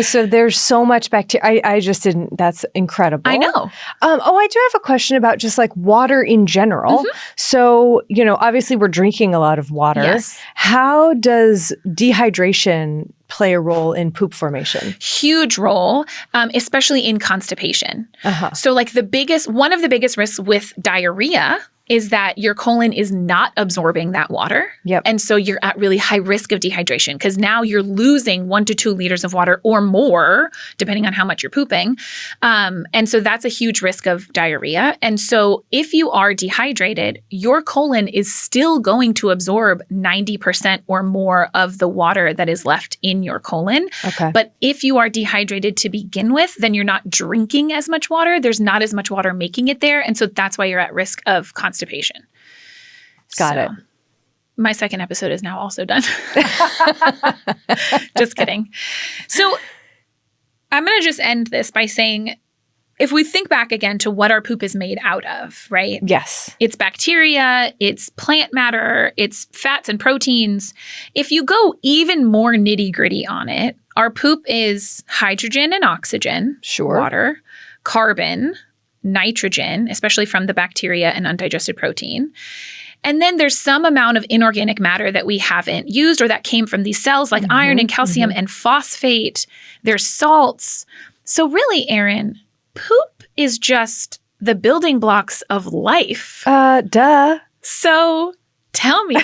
[SPEAKER 1] So there's so much bacteria. I just didn't, that's incredible.
[SPEAKER 2] I know.
[SPEAKER 1] I do have a question about just like water in general. Mm-hmm. So, obviously we're drinking a lot of water.
[SPEAKER 2] Yes.
[SPEAKER 1] How does dehydration play a role in poop formation?
[SPEAKER 2] Huge role, especially in constipation. Uh-huh. So like one of the biggest risks with diarrhea is that your colon is not absorbing that water.
[SPEAKER 1] Yep.
[SPEAKER 2] And so you're at really high risk of dehydration because now you're losing 1 to 2 liters of water or more, depending on how much you're pooping. And so that's a huge risk of diarrhea. And so if you are dehydrated, your colon is still going to absorb 90% or more of the water that is left in your colon.
[SPEAKER 1] Okay.
[SPEAKER 2] But if you are dehydrated to begin with, then you're not drinking as much water. There's not as much water making it there. And so that's why you're at risk of constipation.
[SPEAKER 1] Got it.
[SPEAKER 2] My second episode is now also done. Just kidding. So I'm going to just end this by saying, if we think back again to what our poop is made out of, right?
[SPEAKER 1] Yes.
[SPEAKER 2] It's bacteria, it's plant matter, it's fats and proteins. If you go even more nitty-gritty on it, our poop is hydrogen and oxygen, water, carbon, nitrogen, especially from the bacteria and undigested protein. And then there's some amount of inorganic matter that we haven't used or that came from these cells like iron and calcium and phosphate. There's salts. So really, Erin, poop is just the building blocks of life.
[SPEAKER 1] Duh.
[SPEAKER 2] So tell me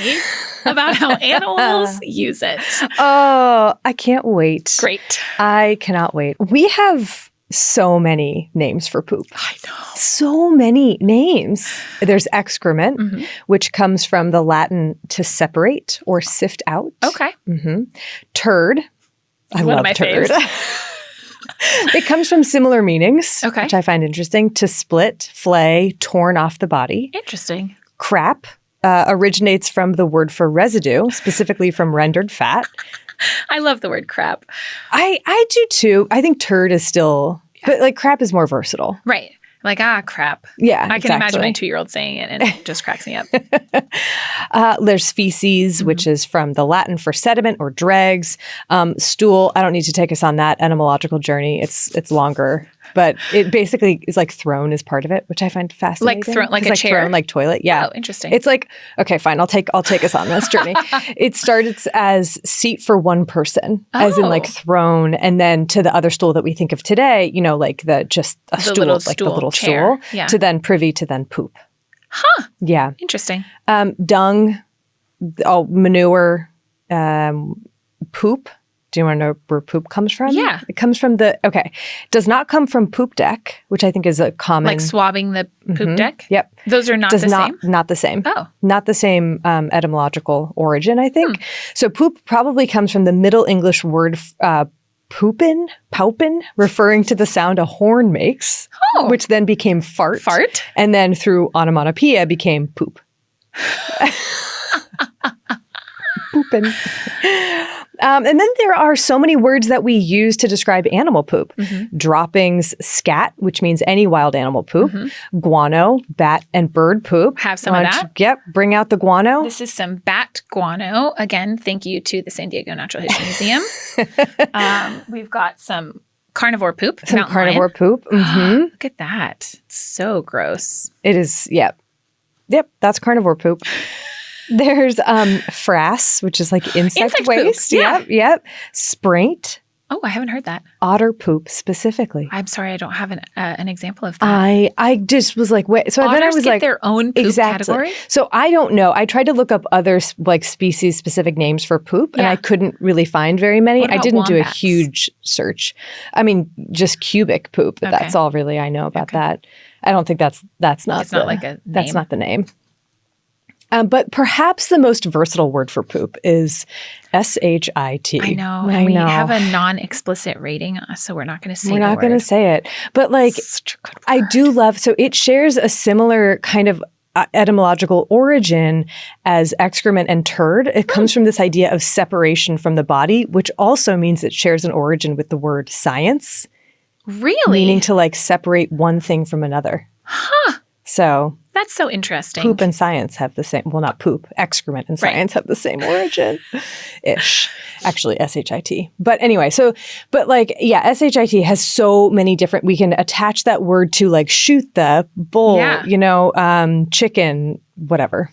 [SPEAKER 2] about how animals use it.
[SPEAKER 1] Oh, I can't wait.
[SPEAKER 2] Great.
[SPEAKER 1] I cannot wait. We have so many names for poop.
[SPEAKER 2] I know.
[SPEAKER 1] So many names. There's excrement, which comes from the Latin to separate or sift out.
[SPEAKER 2] Okay.
[SPEAKER 1] Turd. I
[SPEAKER 2] One
[SPEAKER 1] love
[SPEAKER 2] of my
[SPEAKER 1] turd.
[SPEAKER 2] faves.
[SPEAKER 1] It comes from similar meanings,
[SPEAKER 2] Okay.
[SPEAKER 1] which I find interesting. To split, flay, torn off the body.
[SPEAKER 2] Interesting.
[SPEAKER 1] Crap originates from the word for residue, specifically from rendered fat.
[SPEAKER 2] I love the word crap.
[SPEAKER 1] I do too. I think turd is still, but like crap is more versatile.
[SPEAKER 2] Right. Like, crap.
[SPEAKER 1] Yeah,
[SPEAKER 2] I can imagine my 2-year-old saying it and it just cracks me up.
[SPEAKER 1] There's feces, which is from the Latin for sediment or dregs. Stool, I don't need to take us on that etymological journey. It's longer. But it basically is like thrown as part of it, which I find fascinating.
[SPEAKER 2] Like thrown, like a chair?
[SPEAKER 1] Thrown, like toilet, yeah.
[SPEAKER 2] Oh, interesting.
[SPEAKER 1] It's like, okay, fine, I'll take us on this journey. It starts as seat for one person, as in like thrown, and then to the other stool that we think of today, like the stool, like the little
[SPEAKER 2] chair.
[SPEAKER 1] stool, to then privy to then poop.
[SPEAKER 2] Huh.
[SPEAKER 1] Yeah.
[SPEAKER 2] Interesting.
[SPEAKER 1] Dung, manure, poop. Do you want to know where poop comes from?
[SPEAKER 2] Yeah.
[SPEAKER 1] It comes from does not come from poop deck, which I think is a common.
[SPEAKER 2] Like swabbing the poop deck?
[SPEAKER 1] Yep.
[SPEAKER 2] Those are not the same?
[SPEAKER 1] Not the same.
[SPEAKER 2] Oh.
[SPEAKER 1] Not the same etymological origin, I think. So poop probably comes from the Middle English word paupen, referring to the sound a horn makes, which then became fart.
[SPEAKER 2] Fart?
[SPEAKER 1] And then through onomatopoeia became poop. Poopin'. And then there are so many words that we use to describe animal poop. Droppings, scat, which means any wild animal poop. Guano, bat and bird poop.
[SPEAKER 2] Have some of that.
[SPEAKER 1] Yep, bring out the guano.
[SPEAKER 2] This is some bat guano. Again, thank you to the San Diego Natural History Museum. We've got some carnivore poop.
[SPEAKER 1] Some carnivore poop.
[SPEAKER 2] Look at that. It's so gross.
[SPEAKER 1] It is, yep. Yep, that's carnivore poop. There's frass, which is like insect waste.
[SPEAKER 2] Poop. Yeah.
[SPEAKER 1] Yep. Spraint,
[SPEAKER 2] Oh, I haven't heard that.
[SPEAKER 1] Otter poop specifically.
[SPEAKER 2] I'm sorry, I don't have an example of that.
[SPEAKER 1] I just was like, wait. So then I was like,
[SPEAKER 2] their own poop category?
[SPEAKER 1] So I don't know. I tried to look up other like species specific names for poop, and I couldn't really find very many. I didn't do a huge search. I mean, just cubic poop. But that's all really I know about that. I don't think that's not. It's not like a name. That's not the name. But perhaps the most versatile word for poop is shit.
[SPEAKER 2] I know. And we have a non-explicit rating, so we're not going to say
[SPEAKER 1] We're not going to say it. But like, I do love, so it shares a similar kind of etymological origin as excrement and turd. It comes from this idea of separation from the body, which also means it shares an origin with the word science.
[SPEAKER 2] Really?
[SPEAKER 1] Meaning to like separate one thing from another.
[SPEAKER 2] Huh.
[SPEAKER 1] So
[SPEAKER 2] that's so interesting.
[SPEAKER 1] Poop and science have the same, well, not poop, excrement and science have the same origin-ish. Actually, shit. But anyway, but like, yeah, shit has so many different, we can attach that word to like shoot the bull, chicken, whatever.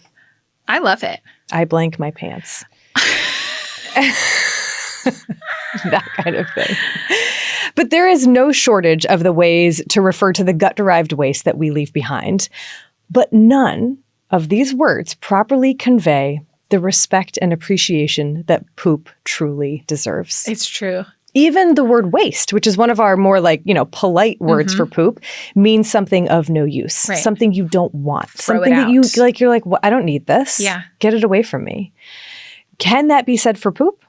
[SPEAKER 2] I love it.
[SPEAKER 1] I blank my pants. That kind of thing. But there is no shortage of the ways to refer to the gut-derived waste that we leave behind. But none of these words properly convey the respect and appreciation that poop truly deserves.
[SPEAKER 2] It's true.
[SPEAKER 1] Even the word waste, which is one of our more like, polite words for poop, means something of no use, something you don't want, something that you're like, well, I don't need this.
[SPEAKER 2] Yeah.
[SPEAKER 1] Get it away from me. Can that be said for poop?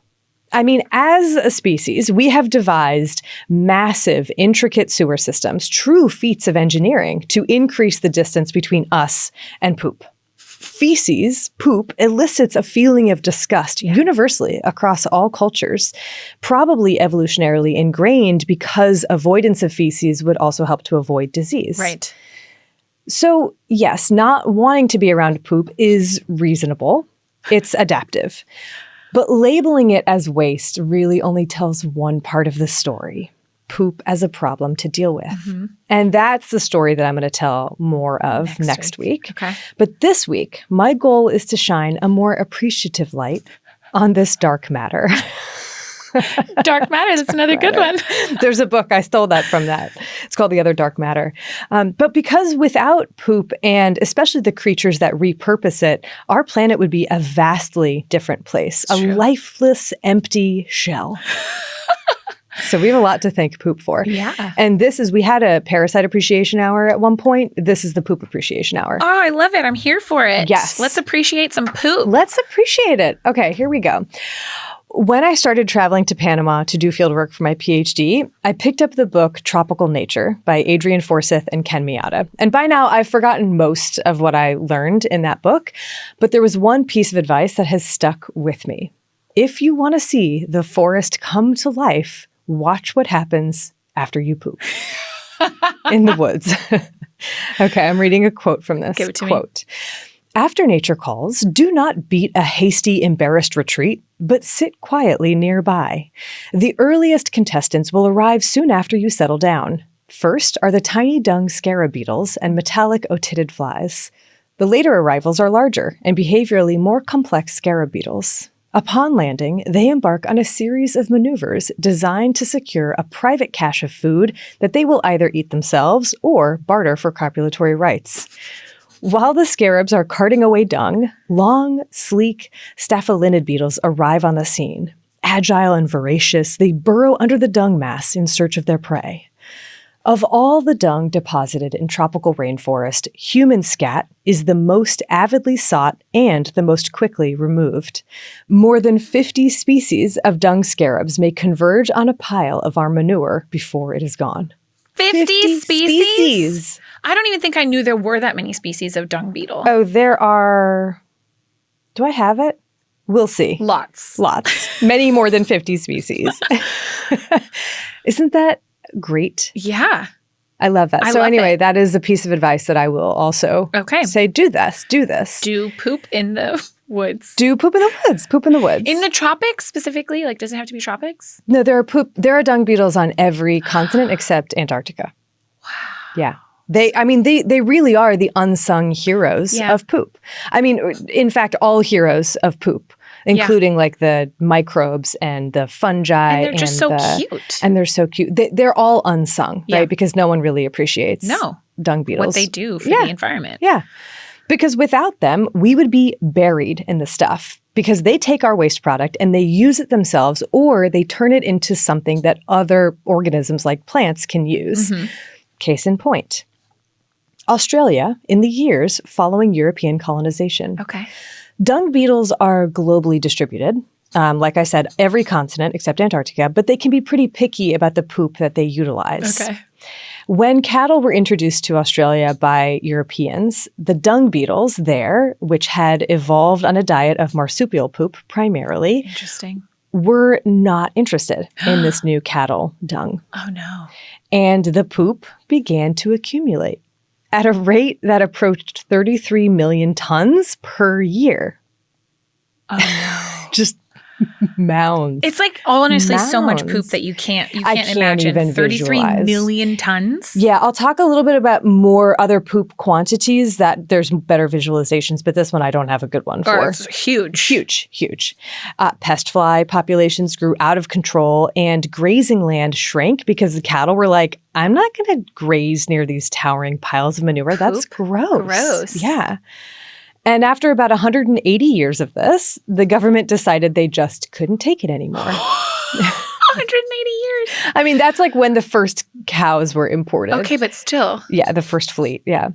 [SPEAKER 1] I mean, as a species, we have devised massive, intricate sewer systems, true feats of engineering to increase the distance between us and poop. Feces, poop, elicits a feeling of disgust universally across all cultures, probably evolutionarily ingrained because avoidance of feces would also help to avoid disease.
[SPEAKER 2] Right.
[SPEAKER 1] So, yes, not wanting to be around poop is reasonable. It's adaptive. But labeling it as waste really only tells one part of the story, poop as a problem to deal with. Mm-hmm. And that's the story that I'm going to tell more of next week.
[SPEAKER 2] Okay.
[SPEAKER 1] But this week, my goal is to shine a more appreciative light on this dark matter.
[SPEAKER 2] Dark matter, that's another good one.
[SPEAKER 1] There's a book, I stole that from that. It's called The Other Dark Matter. But because without poop, and especially the creatures that repurpose it, our planet would be a vastly different place. It's a lifeless, empty shell. So we have a lot to thank poop for.
[SPEAKER 2] Yeah.
[SPEAKER 1] And we had a parasite appreciation hour at one point. This is the poop appreciation hour.
[SPEAKER 2] Oh, I love it. I'm here for it.
[SPEAKER 1] Yes.
[SPEAKER 2] Let's appreciate some poop.
[SPEAKER 1] Let's appreciate it. Okay, here we go. When I started traveling to Panama to do fieldwork for my PhD, I picked up the book Tropical Nature by Adrian Forsyth and Ken Miata. And by now, I've forgotten most of what I learned in that book, but there was one piece of advice that has stuck with me. If you want to see the forest come to life, watch what happens after you poop in the woods. Okay, I'm reading a quote from this.
[SPEAKER 2] Give it to
[SPEAKER 1] me. After nature calls, do not beat a hasty, embarrassed retreat, but sit quietly nearby. The earliest contestants will arrive soon after you settle down. First are the tiny dung scarab beetles and metallic otidid flies. The later arrivals are larger and behaviorally more complex scarab beetles. Upon landing, they embark on a series of maneuvers designed to secure a private cache of food that they will either eat themselves or barter for copulatory rights. While the scarabs are carting away dung, long, sleek staphylinid beetles arrive on the scene. Agile and voracious, they burrow under the dung mass in search of their prey. Of all the dung deposited in tropical rainforest, human scat is the most avidly sought and the most quickly removed. More than 50 species of dung scarabs may converge on a pile of our manure before it is gone.
[SPEAKER 2] 50 species? I don't even think I knew there were that many species of dung beetle.
[SPEAKER 1] Oh, there are... Do I have it? We'll see.
[SPEAKER 2] Lots.
[SPEAKER 1] Many more than 50 species. Isn't that great?
[SPEAKER 2] Yeah.
[SPEAKER 1] I love that. So anyway, that is a piece of advice that I will also say, do this.
[SPEAKER 2] Do poop in the woods.
[SPEAKER 1] Do poop in the woods. Poop in the woods.
[SPEAKER 2] In the tropics specifically? Like, does it have to be tropics?
[SPEAKER 1] No, there are dung beetles on every continent except Antarctica.
[SPEAKER 2] Wow.
[SPEAKER 1] Yeah. They really are the unsung heroes of poop. I mean, in fact, all heroes of poop. including like the microbes and the fungi.
[SPEAKER 2] And they're just so cute.
[SPEAKER 1] And they're so cute. They're all unsung, right? Because no one really appreciates dung beetles.
[SPEAKER 2] What they do for the environment.
[SPEAKER 1] Yeah. Because without them, we would be buried in the stuff because they take our waste product and they use it themselves, or they turn it into something that other organisms like plants can use. Case in point, Australia in the years following European colonization.
[SPEAKER 2] Okay.
[SPEAKER 1] Dung beetles are globally distributed. Like I said, every continent except Antarctica, but they can be pretty picky about the poop that they utilize.
[SPEAKER 2] Okay.
[SPEAKER 1] When cattle were introduced to Australia by Europeans, the dung beetles there, which had evolved on a diet of marsupial poop primarily,
[SPEAKER 2] Interesting.
[SPEAKER 1] were not interested in this new cattle dung.
[SPEAKER 2] Oh, no.
[SPEAKER 1] And the poop began to accumulate at a rate that approached 33 million tons per year.
[SPEAKER 2] Oh, no.
[SPEAKER 1] Just mounds.
[SPEAKER 2] It's like honestly so much poop that you can't imagine.
[SPEAKER 1] Even
[SPEAKER 2] 33
[SPEAKER 1] visualize.
[SPEAKER 2] million tons?
[SPEAKER 1] Yeah, I'll talk a little bit about more other poop quantities that there's better visualizations, but this one I don't have a good one for.
[SPEAKER 2] It's huge.
[SPEAKER 1] Huge. Pest fly populations grew out of control and grazing land shrank because the cattle were like, I'm not going to graze near these towering piles of manure. That's gross. Yeah. And after about 180 years of this, the government decided they just couldn't take it anymore.
[SPEAKER 2] 180 years.
[SPEAKER 1] I mean, that's like when the first cows were imported.
[SPEAKER 2] Okay, but still.
[SPEAKER 1] Yeah, the first fleet, yeah.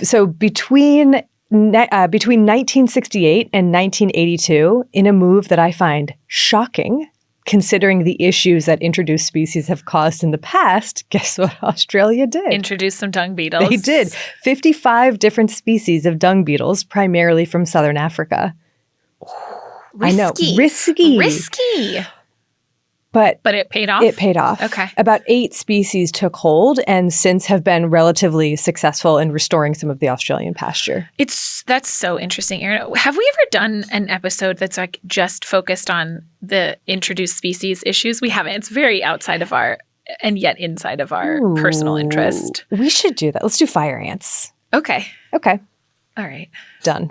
[SPEAKER 1] So between 1968 and 1982, in a move that I find shocking, considering the issues that introduced species have caused in the past, guess what Australia did?
[SPEAKER 2] Introduce some dung beetles.
[SPEAKER 1] They did. 55 different species of dung beetles, primarily from southern Africa.
[SPEAKER 2] Risky.
[SPEAKER 1] I know. Risky. But
[SPEAKER 2] it paid off?
[SPEAKER 1] It paid off.
[SPEAKER 2] Okay.
[SPEAKER 1] About 8 species took hold and since have been relatively successful in restoring some of the Australian pasture.
[SPEAKER 2] That's so interesting, Erin. Have we ever done an episode that's like just focused on the introduced species issues? We haven't. It's very outside of our, and yet inside of our personal interest.
[SPEAKER 1] We should do that. Let's do fire ants.
[SPEAKER 2] Okay.
[SPEAKER 1] All
[SPEAKER 2] right.
[SPEAKER 1] Done.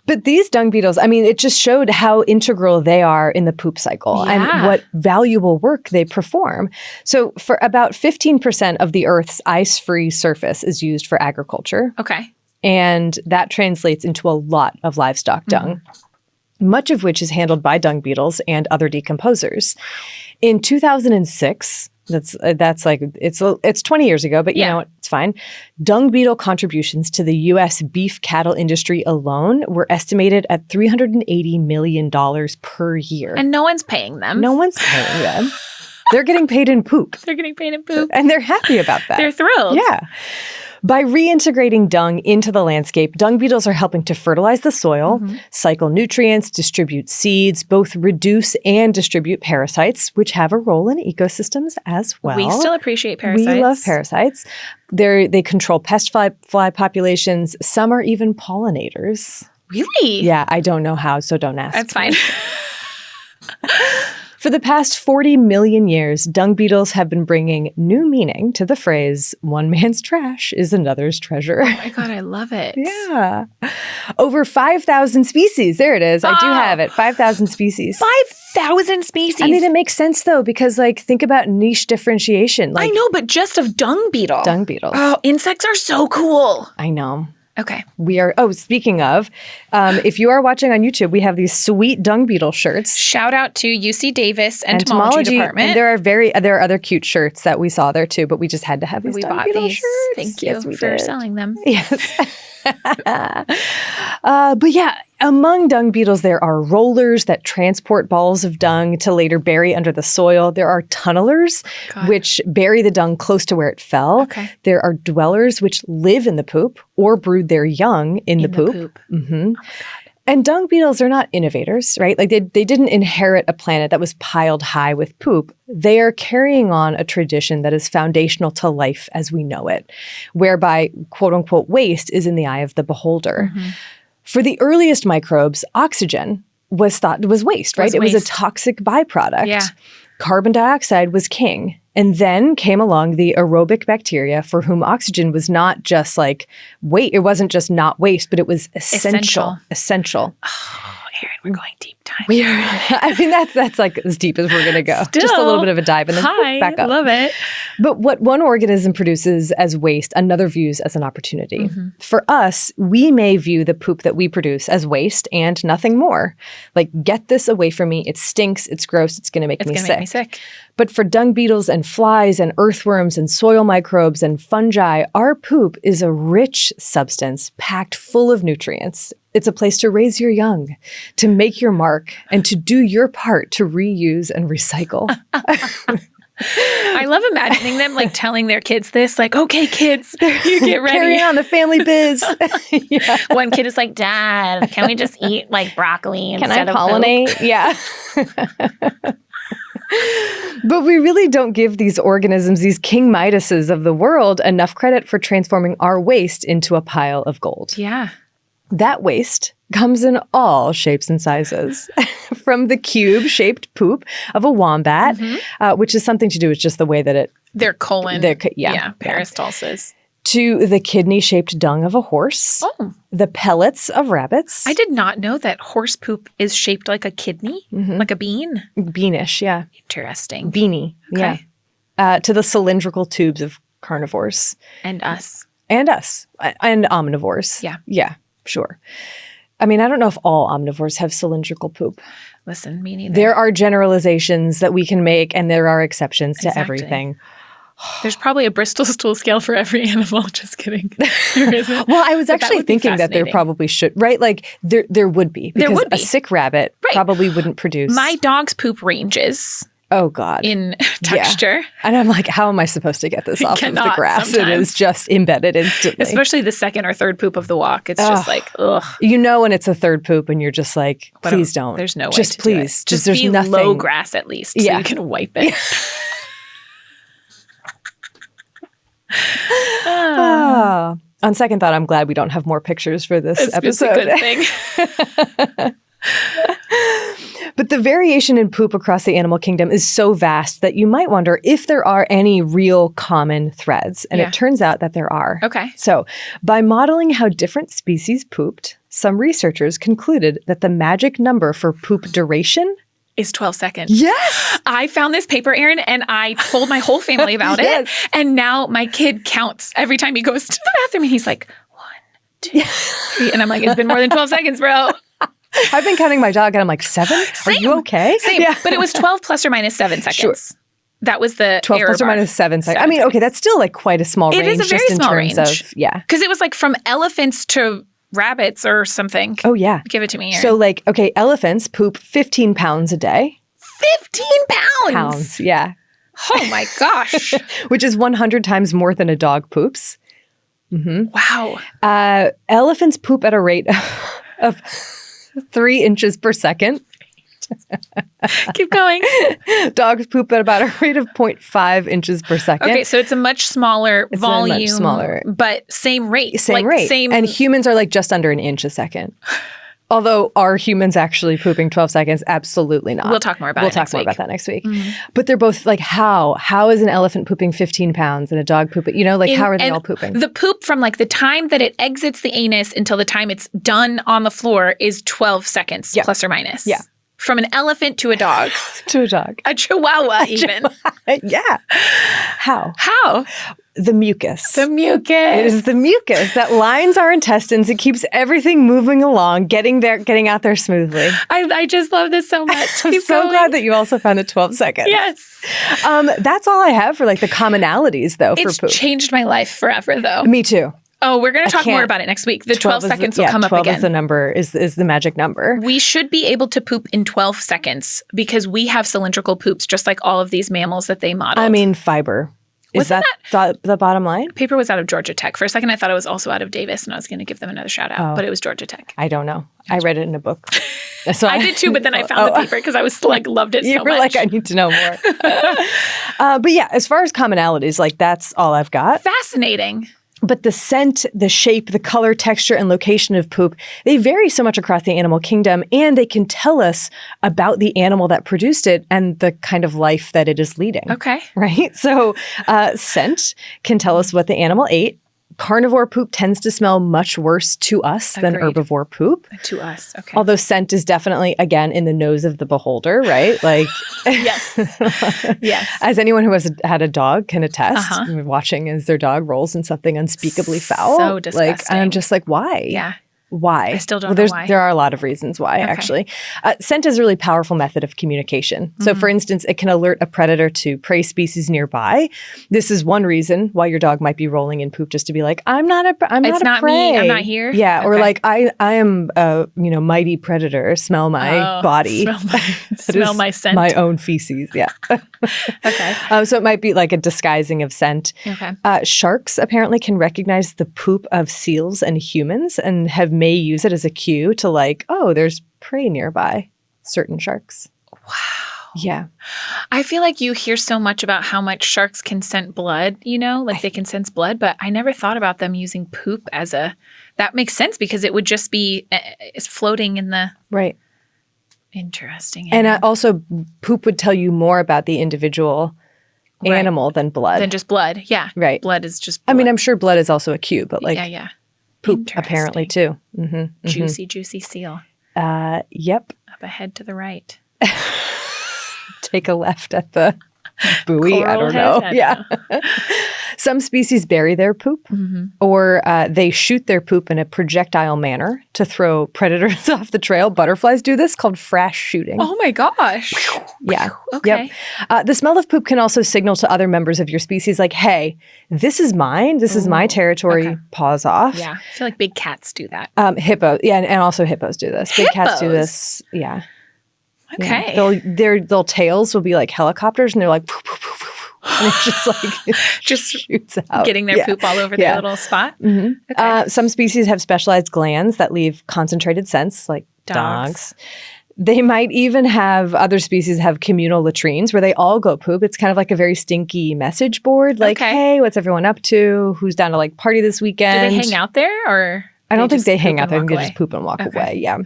[SPEAKER 1] But these dung beetles, I mean, it just showed how integral they are in the poop cycle and what valuable work they perform. So for about 15% of the Earth's ice-free surface is used for agriculture.
[SPEAKER 2] Okay.
[SPEAKER 1] And that translates into a lot of livestock dung, much of which is handled by dung beetles and other decomposers. In 2006, that's like, it's 20 years ago, but you know what? It's fine. Dung beetle contributions to the U.S. beef cattle industry alone were estimated at $380 million per year.
[SPEAKER 2] And no one's paying them.
[SPEAKER 1] They're getting paid in poop.
[SPEAKER 2] And
[SPEAKER 1] they're happy about that.
[SPEAKER 2] They're thrilled.
[SPEAKER 1] Yeah. By reintegrating dung into the landscape, dung beetles are helping to fertilize the soil, cycle nutrients, distribute seeds, both reduce and distribute parasites, which have a role in ecosystems as well.
[SPEAKER 2] We still appreciate parasites.
[SPEAKER 1] We love parasites. They control pest fly populations. Some are even pollinators.
[SPEAKER 2] Really?
[SPEAKER 1] Yeah, I don't know how, so don't ask.
[SPEAKER 2] That's fine.
[SPEAKER 1] For the past 40 million years, dung beetles have been bringing new meaning to the phrase, one man's trash is another's treasure.
[SPEAKER 2] Oh my God, I love it.
[SPEAKER 1] Yeah. Over 5,000 species. There it is. I do have it. 5,000 species.
[SPEAKER 2] 5,000 species.
[SPEAKER 1] I mean, it makes sense though, because like, think about niche differentiation. Like,
[SPEAKER 2] I know, but just of dung beetle.
[SPEAKER 1] Dung beetles.
[SPEAKER 2] Oh, insects are so cool.
[SPEAKER 1] I know.
[SPEAKER 2] Okay.
[SPEAKER 1] Speaking of, if you are watching on YouTube, we have these sweet dung beetle shirts.
[SPEAKER 2] Shout out to UC Davis Entomology Department.
[SPEAKER 1] And there are other cute shirts that we saw there too, but we just had to have these dung beetle shirts.
[SPEAKER 2] Thank you for selling them.
[SPEAKER 1] Yes. But yeah, among dung beetles, there are rollers that transport balls of dung to later bury under the soil. There are tunnelers, which bury the dung close to where it fell.
[SPEAKER 2] Okay.
[SPEAKER 1] There are dwellers, which live in the poop or brood their young in the poop. Mm-hmm. Oh and dung beetles are not innovators, right? Like they didn't inherit a planet that was piled high with poop. They are carrying on a tradition that is foundational to life as we know it, whereby quote unquote waste is in the eye of the beholder. Mm-hmm. For the earliest microbes, oxygen was thought was waste, right? It was a toxic byproduct.
[SPEAKER 2] Yeah.
[SPEAKER 1] Carbon dioxide was king. And then came along the aerobic bacteria for whom oxygen was not just like waste. It wasn't just not waste, but it was essential.
[SPEAKER 2] Oh, Erin, we're going deep dive.
[SPEAKER 1] We are. I mean, that's like as deep as we're going to go.
[SPEAKER 2] Still,
[SPEAKER 1] just a little bit of a dive and then back up.
[SPEAKER 2] Love it.
[SPEAKER 1] But what one organism produces as waste, another views as an opportunity. For us, we may view the poop that we produce as waste and nothing more. Like, get this away from me. It stinks. It's gross. It's going to make me sick. But for dung beetles and flies and earthworms and soil microbes and fungi, our poop is a rich substance packed full of nutrients. It's a place to raise your young, to make your mark, and to do your part to reuse and recycle.
[SPEAKER 2] I love imagining them like telling their kids this, like, okay, kids, you get ready.
[SPEAKER 1] Carry on the family biz. Yeah.
[SPEAKER 2] One kid is like, Dad, can we just eat like broccoli instead of
[SPEAKER 1] pollinate?
[SPEAKER 2] poop?
[SPEAKER 1] Yeah. But we really don't give these organisms, these King Midases of the world, enough credit for transforming our waste into a pile of gold.
[SPEAKER 2] Yeah.
[SPEAKER 1] That waste comes in all shapes and sizes, from the cube-shaped poop of a wombat, which is something to do with just the way that
[SPEAKER 2] their colon, peristalsis,
[SPEAKER 1] to the kidney-shaped dung of a horse, the pellets of rabbits.
[SPEAKER 2] I did not know that horse poop is shaped like a kidney, like a bean.
[SPEAKER 1] Beanish, yeah.
[SPEAKER 2] Interesting.
[SPEAKER 1] Beanie,
[SPEAKER 2] okay.
[SPEAKER 1] Yeah. To the cylindrical tubes of carnivores.
[SPEAKER 2] And us.
[SPEAKER 1] And omnivores.
[SPEAKER 2] Yeah.
[SPEAKER 1] Yeah. Sure. I mean, I don't know if all omnivores have cylindrical poop.
[SPEAKER 2] Listen, me neither.
[SPEAKER 1] There are generalizations that we can make, and there are exceptions to everything.
[SPEAKER 2] There's probably a Bristol stool scale for every animal. Just kidding. There isn't.
[SPEAKER 1] Well, I was actually thinking that there probably should, right? Like there would be. Because a sick rabbit probably wouldn't produce.
[SPEAKER 2] My dog's poop ranges.
[SPEAKER 1] Oh, God.
[SPEAKER 2] In texture.
[SPEAKER 1] Yeah. And I'm like, how am I supposed to get this off of the grass? Sometimes. It is just embedded instantly.
[SPEAKER 2] Especially the second or third poop of the walk. It's just like, ugh.
[SPEAKER 1] You know when it's a third poop and you're just like, please don't.
[SPEAKER 2] There's no way
[SPEAKER 1] just
[SPEAKER 2] to
[SPEAKER 1] please.
[SPEAKER 2] Do it. Just
[SPEAKER 1] there's
[SPEAKER 2] be
[SPEAKER 1] nothing.
[SPEAKER 2] Low grass at least so you can wipe it.
[SPEAKER 1] On second thought, I'm glad we don't have more pictures for this episode.
[SPEAKER 2] It's a good thing.
[SPEAKER 1] But the variation in poop across the animal kingdom is so vast that you might wonder if there are any real common threads. And it turns out that there are.
[SPEAKER 2] Okay.
[SPEAKER 1] So by modeling how different species pooped, some researchers concluded that the magic number for poop duration
[SPEAKER 2] is 12 seconds.
[SPEAKER 1] Yes.
[SPEAKER 2] I found this paper, Erin, and I told my whole family about it. And now my kid counts every time he goes to the bathroom and he's like, 1, 2, 3. And I'm like, it's been more than 12 seconds, bro.
[SPEAKER 1] I've been counting my dog and I'm like, 7?
[SPEAKER 2] Same.
[SPEAKER 1] Are you okay?
[SPEAKER 2] Same. Yeah. But it was 12 plus or minus 7 seconds. Sure. That was the
[SPEAKER 1] 12 plus or minus 7 seconds. I mean, okay, that's still like quite a small range.
[SPEAKER 2] It is a very small range.
[SPEAKER 1] Because
[SPEAKER 2] it was like from elephants to rabbits or something.
[SPEAKER 1] Oh, yeah.
[SPEAKER 2] Give it to me, Erin.
[SPEAKER 1] So like, okay, elephants poop 15 pounds a day.
[SPEAKER 2] 15 pounds?
[SPEAKER 1] Pounds, yeah.
[SPEAKER 2] Oh my gosh.
[SPEAKER 1] Which is 100 times more than a dog poops.
[SPEAKER 2] Wow.
[SPEAKER 1] Elephants poop at a rate of 3 inches per second.
[SPEAKER 2] Keep going.
[SPEAKER 1] Dogs poop at about a rate of 0.5 inches per second.
[SPEAKER 2] Okay, so it's a much smaller volume.
[SPEAKER 1] Much smaller.
[SPEAKER 2] But same rate.
[SPEAKER 1] Same rate. And humans are like just under an inch a second. Although, are humans actually pooping 12 seconds? Absolutely not.
[SPEAKER 2] We'll talk more about
[SPEAKER 1] that next week. Mm-hmm. But they're both like, how? How is an elephant pooping 15 pounds and a dog pooping? You know, like how are they all pooping?
[SPEAKER 2] The poop from like the time that it exits the anus until the time it's done on the floor is 12 seconds, plus or minus.
[SPEAKER 1] Yeah.
[SPEAKER 2] From an elephant to a dog.
[SPEAKER 1] To a dog.
[SPEAKER 2] A chihuahua even.
[SPEAKER 1] Yeah. How?
[SPEAKER 2] How?
[SPEAKER 1] The mucus.
[SPEAKER 2] The mucus.
[SPEAKER 1] It is the mucus that lines our intestines. It keeps everything moving along, getting out there smoothly.
[SPEAKER 2] I just love this so much.
[SPEAKER 1] I'm so glad that you also found it 12 seconds.
[SPEAKER 2] Yes.
[SPEAKER 1] That's all I have for like the commonalities though for poop.
[SPEAKER 2] It's changed my life forever though.
[SPEAKER 1] Me too.
[SPEAKER 2] Oh, we're going to talk more about it next week. The 12 seconds will come up again.
[SPEAKER 1] 12 is the number, is the magic number.
[SPEAKER 2] We should be able to poop in 12 seconds because we have cylindrical poops just like all of these mammals that they modeled.
[SPEAKER 1] I mean, fiber. Is that the bottom line?
[SPEAKER 2] Paper was out of Georgia Tech. For a second, I thought it was also out of Davis, and I was going to give them another shout out, but it was Georgia Tech.
[SPEAKER 1] I don't know. I read it in a book. So
[SPEAKER 2] I did too, but then I found the paper because I was like, loved it so much.
[SPEAKER 1] You were like, I need to know more. But yeah, as far as commonalities, like that's all I've got.
[SPEAKER 2] Fascinating.
[SPEAKER 1] But the scent, the shape, the color, texture, and location of poop, they vary so much across the animal kingdom, and they can tell us about the animal that produced it and the kind of life that it is leading.
[SPEAKER 2] Okay.
[SPEAKER 1] Right? So scent can tell us what the animal ate. Carnivore poop tends to smell much worse to us than herbivore poop.
[SPEAKER 2] To us, okay.
[SPEAKER 1] Although scent is definitely, again, in the nose of the beholder, right? Like,
[SPEAKER 2] yes. Yes.
[SPEAKER 1] As anyone who has had a dog can attest, watching as their dog rolls in something unspeakably foul.
[SPEAKER 2] So disgusting.
[SPEAKER 1] Like, I'm just like, why?
[SPEAKER 2] Yeah.
[SPEAKER 1] Why?
[SPEAKER 2] I still don't know why.
[SPEAKER 1] There are a lot of reasons why, actually. Scent is a really powerful method of communication. So, for instance, it can alert a predator to prey species nearby. This is one reason why your dog might be rolling in poop, just to be like, I'm not a prey.
[SPEAKER 2] Me. I'm not here.
[SPEAKER 1] Yeah. Okay. Or like, I am a mighty predator. Smell my body.
[SPEAKER 2] Smell my scent.
[SPEAKER 1] My own feces. Yeah.
[SPEAKER 2] Okay.
[SPEAKER 1] So it might be like a disguising of scent.
[SPEAKER 2] Okay.
[SPEAKER 1] Sharks apparently can recognize the poop of seals and humans and may use it as a cue to like, oh, there's prey nearby. Certain sharks.
[SPEAKER 2] Wow.
[SPEAKER 1] Yeah.
[SPEAKER 2] I feel like you hear so much about how much sharks can scent blood, like they can sense blood, but I never thought about them using poop as that makes sense because it would just be floating in the...
[SPEAKER 1] Right.
[SPEAKER 2] Interesting.
[SPEAKER 1] And also poop would tell you more about the individual animal than blood.
[SPEAKER 2] Than just blood. Yeah.
[SPEAKER 1] Right.
[SPEAKER 2] Blood is just blood.
[SPEAKER 1] I mean, I'm sure blood is also a cue, but like poop apparently too.
[SPEAKER 2] Juicy seal.
[SPEAKER 1] Yep.
[SPEAKER 2] Up ahead to the right.
[SPEAKER 1] Take a left at the buoy.
[SPEAKER 2] Coral
[SPEAKER 1] I don't know.
[SPEAKER 2] Yeah.
[SPEAKER 1] Some species bury their poop or they shoot their poop in a projectile manner to throw predators off the trail. Butterflies do this, called frash shooting.
[SPEAKER 2] Oh my gosh.
[SPEAKER 1] Yeah.
[SPEAKER 2] Okay.
[SPEAKER 1] Yep. The smell of poop can also signal to other members of your species like, hey, this is mine. This is my territory. Okay. Paws off.
[SPEAKER 2] Yeah. I feel like big cats do that.
[SPEAKER 1] Hippo. Yeah. And also hippos do this. Big cats do this. Yeah.
[SPEAKER 2] Okay.
[SPEAKER 1] Yeah. Their tails will be like helicopters and they're like, poof, poof, poof, poof. And it just like shoots out.
[SPEAKER 2] Getting their poop all over their little spot.
[SPEAKER 1] Mm-hmm. Okay. Some species have specialized glands that leave concentrated scents, like dogs. They might even have, other species have communal latrines where they all go poop. It's kind of like a very stinky message board. Like, hey, what's everyone up to? Who's down to like party this weekend?
[SPEAKER 2] Do they hang out there or?
[SPEAKER 1] I don't think they hang out there. I think they just poop and walk away. Yeah.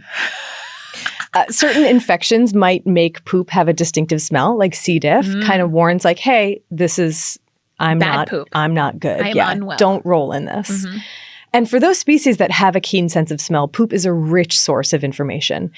[SPEAKER 1] Certain infections might make poop have a distinctive smell, like C. diff, kind of warns like, hey, I'm not good.
[SPEAKER 2] I'm unwell.
[SPEAKER 1] Don't roll in this. And for those species that have a keen sense of smell, poop is a rich source of information.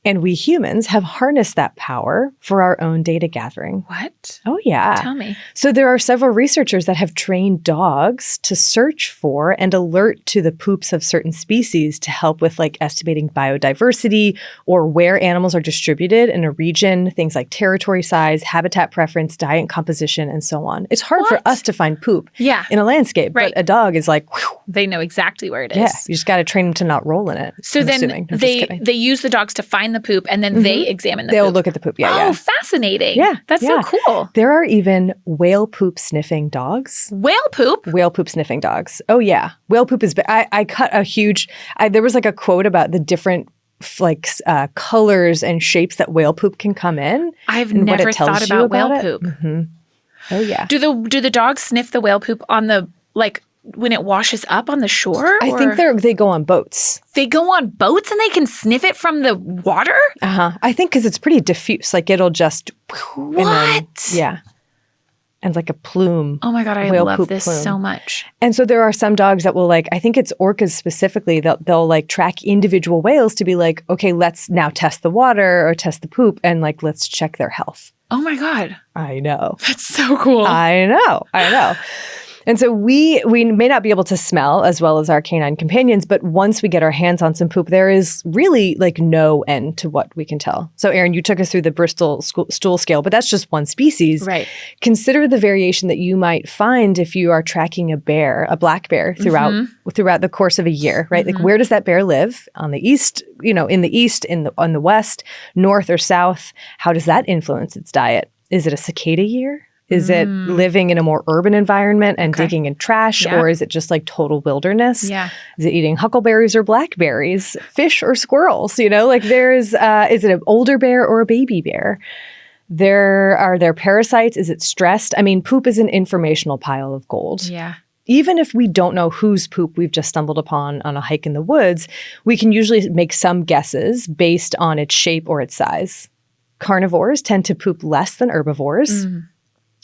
[SPEAKER 1] And we humans have harnessed that power for our own data gathering.
[SPEAKER 2] What?
[SPEAKER 1] Oh, yeah.
[SPEAKER 2] Tell me.
[SPEAKER 1] So there are several researchers that have trained dogs to search for and alert to the poops of certain species to help with like estimating biodiversity or where animals are distributed in a region, things like territory size, habitat preference, diet composition, and so on. It's hard for us to find poop in a landscape, but a dog is like, whew.
[SPEAKER 2] They know exactly where it is.
[SPEAKER 1] Yeah, you just got to train them to not roll in it.
[SPEAKER 2] So then they use the dogs to find the poop and then they examine the poop.
[SPEAKER 1] They'll look at the poop. Yeah.
[SPEAKER 2] Oh, fascinating.
[SPEAKER 1] Yeah.
[SPEAKER 2] That's so cool.
[SPEAKER 1] There are even whale poop sniffing dogs.
[SPEAKER 2] Whale poop?
[SPEAKER 1] Whale poop sniffing dogs. Oh, yeah. Whale poop is, I cut a huge, there was like a quote about the different colors and shapes that whale poop can come in.
[SPEAKER 2] I've never thought about whale poop.
[SPEAKER 1] Oh, yeah.
[SPEAKER 2] Do the dogs sniff the whale poop on the, when it washes up on the shore?
[SPEAKER 1] I think they go on boats.
[SPEAKER 2] They go on boats and they can sniff it from the water?
[SPEAKER 1] I think because it's pretty diffuse. Like it'll just...
[SPEAKER 2] What?
[SPEAKER 1] And like a plume.
[SPEAKER 2] Oh my God, I love this so much.
[SPEAKER 1] And so there are some dogs that will I think it's orcas specifically, they'll track individual whales to be like, okay, let's now test the water or test the poop and let's check their health.
[SPEAKER 2] Oh my God.
[SPEAKER 1] I know.
[SPEAKER 2] That's so cool.
[SPEAKER 1] I know. And so we may not be able to smell as well as our canine companions, but once we get our hands on some poop, there is really no end to what we can tell. So Erin, you took us through the Bristol stool scale, but that's just one species.
[SPEAKER 2] Right.
[SPEAKER 1] Consider the variation that you might find if you are tracking a black bear throughout the course of a year, right? Like where does that bear live? On the east, in the east, on the west, north or south? How does that influence its diet? Is it a cicada year? Is it living in a more urban environment and digging in trash? Yeah. Or is it just total wilderness?
[SPEAKER 2] Yeah.
[SPEAKER 1] Is it eating huckleberries or blackberries, fish or squirrels? Is it an older bear or a baby bear? Are there parasites? Is it stressed? I mean, poop is an informational pile of gold.
[SPEAKER 2] Yeah.
[SPEAKER 1] even if we don't know whose poop we've just stumbled upon on a hike in the woods, we can usually make some guesses based on its shape or its size. Carnivores tend to poop less than herbivores.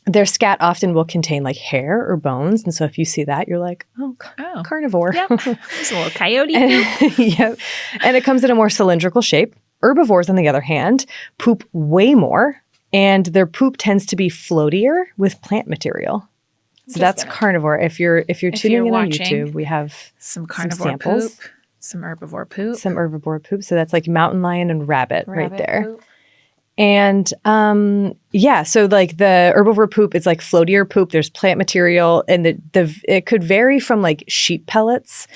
[SPEAKER 1] Their scat often will contain like hair or bones. And so if you see that, you're like, oh. Carnivore.
[SPEAKER 2] Yep. There's a little coyote.
[SPEAKER 1] Yep. And it comes in a more cylindrical shape. Herbivores, on the other hand, poop way more. And their poop tends to be floatier with plant material. So that's carnivore. If you're tuning in on YouTube, we have
[SPEAKER 2] some carnivore
[SPEAKER 1] samples.
[SPEAKER 2] Poop, some herbivore poop.
[SPEAKER 1] Some herbivore poop. So that's like mountain lion and rabbit right there.
[SPEAKER 2] Poop.
[SPEAKER 1] And so like the herbivore poop is like floatier poop. There's plant material, and it could vary from like sheep pellets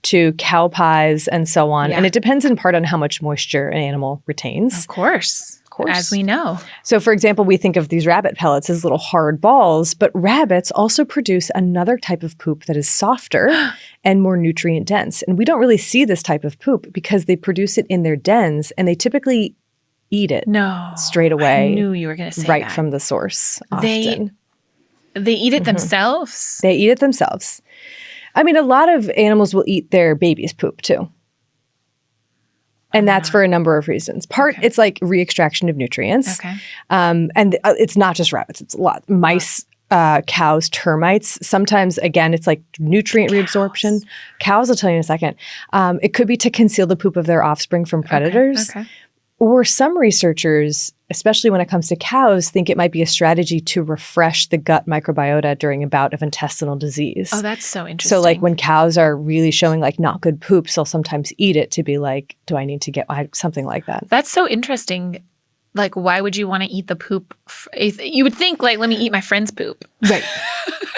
[SPEAKER 1] to cow pies and so on. Yeah. And it depends in part on how much moisture an animal retains.
[SPEAKER 2] Of course. As we know.
[SPEAKER 1] So for example, we think of these rabbit pellets as little hard balls, but rabbits also produce another type of poop that is softer and more nutrient dense. And we don't really see this type of poop because they produce it in their dens, and they typically eat it straight away.
[SPEAKER 2] I knew you were going to say
[SPEAKER 1] right
[SPEAKER 2] that.
[SPEAKER 1] From the source often.
[SPEAKER 2] They eat it themselves?
[SPEAKER 1] They eat it themselves. I mean, a lot of animals will eat their baby's poop too. And that's for a number of reasons. It's like re-extraction of nutrients. And it's not just rabbits. It's a lot. Mice, cows, termites. Sometimes, again, it's like nutrient reabsorption. Cows, I'll tell you in a second. It could be to conceal the poop of their offspring from predators. Or some researchers, especially when it comes to cows, think it might be a strategy to refresh the gut microbiota during a bout of intestinal disease.
[SPEAKER 2] Oh, that's so interesting.
[SPEAKER 1] So like when cows are really showing like not good poops, they'll sometimes eat it to be like, do I need to get something like that?
[SPEAKER 2] That's so interesting. Like, why would you want to eat the poop? You would think like, let me eat my friend's poop.
[SPEAKER 1] Right.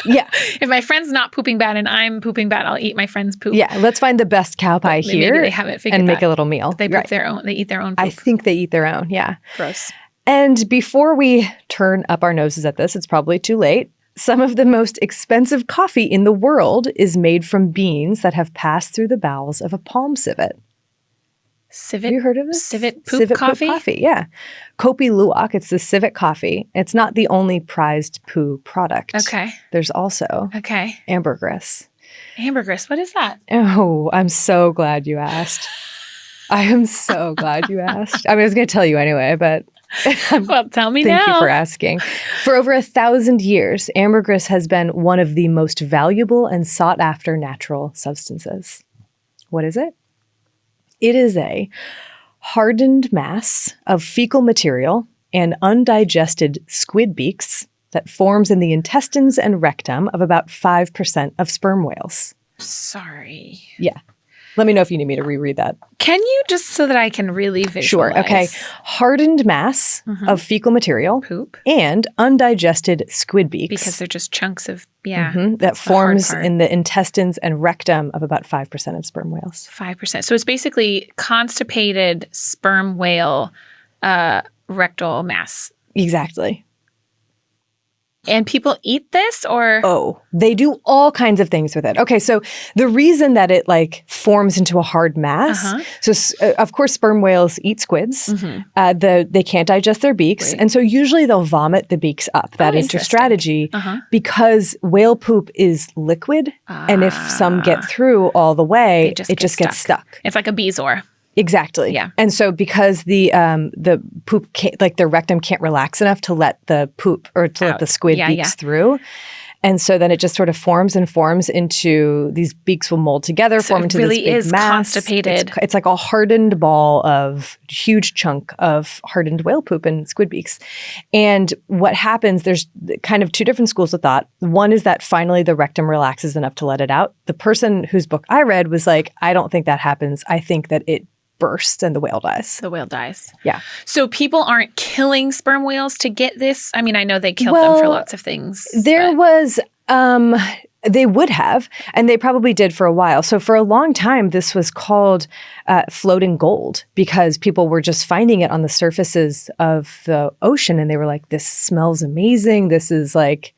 [SPEAKER 1] Yeah.
[SPEAKER 2] If my friend's not pooping bad and I'm pooping bad, I'll eat my friend's poop.
[SPEAKER 1] Yeah. Let's find the best cow pie here.
[SPEAKER 2] Maybe they haven't figured
[SPEAKER 1] and make a little meal.
[SPEAKER 2] They poop their own. They eat their own poop.
[SPEAKER 1] I think they eat their own. Yeah.
[SPEAKER 2] Gross.
[SPEAKER 1] And before we turn up our noses at this, it's probably too late. Some of the most expensive coffee in the world is made from beans that have passed through the bowels of a palm civet.
[SPEAKER 2] Civet?
[SPEAKER 1] Have you heard of this?
[SPEAKER 2] Civet poop coffee?
[SPEAKER 1] Poop coffee, yeah. Kopi Luwak, it's the civet coffee. It's not the only prized poo product.
[SPEAKER 2] Okay.
[SPEAKER 1] There's also ambergris.
[SPEAKER 2] Ambergris, what is that?
[SPEAKER 1] Oh, I'm so glad you asked. I am so glad you asked. I mean, I was going to tell you anyway, but...
[SPEAKER 2] Well, tell me now.
[SPEAKER 1] Thank you for asking. For over 1,000 years, ambergris has been one of the most valuable and sought-after natural substances. What is it? It is a hardened mass of fecal material and undigested squid beaks that forms in the intestines and rectum of about 5% of sperm whales.
[SPEAKER 2] Sorry.
[SPEAKER 1] Yeah. Let me know if you need me to reread that.
[SPEAKER 2] Can you, just so that I can really visualize?
[SPEAKER 1] Sure. Okay. Hardened mass of fecal material.
[SPEAKER 2] Poop.
[SPEAKER 1] And undigested squid beaks.
[SPEAKER 2] Because they're just chunks of,
[SPEAKER 1] that forms in the intestines and rectum of about 5% of sperm whales.
[SPEAKER 2] 5%. So it's basically constipated sperm whale rectal mass.
[SPEAKER 1] Exactly.
[SPEAKER 2] And people eat this or?
[SPEAKER 1] Oh, they do all kinds of things with it. Okay, so the reason that it like forms into a hard mass, so of course sperm whales eat squids. They can't digest their beaks. Right. And so usually they'll vomit the beaks up. That is their strategy because whale poop is liquid. And if some get through all the way, it just gets stuck.
[SPEAKER 2] It's like a bezoar.
[SPEAKER 1] Exactly.
[SPEAKER 2] Yeah.
[SPEAKER 1] And so because the poop can't, like the rectum can't relax enough to let the poop or to let the squid beaks through. And so then it just sort of forms and forms into these beaks will mold together, form into
[SPEAKER 2] really
[SPEAKER 1] this big mass.
[SPEAKER 2] Constipated.
[SPEAKER 1] It's like a hardened ball of huge chunk of hardened whale poop and squid beaks. And what happens, there's kind of two different schools of thought. One is that finally the rectum relaxes enough to let it out. The person whose book I read was like, I don't think that happens. I think that it bursts and the whale dies.
[SPEAKER 2] The whale dies.
[SPEAKER 1] Yeah.
[SPEAKER 2] So people aren't killing sperm whales to get this? I mean, I know they killed them for lots of things.
[SPEAKER 1] There was, they would have, and they probably did for a while. So for a long time, this was called floating gold because people were just finding it on the surfaces of the ocean. And they were like, this smells amazing. This is like,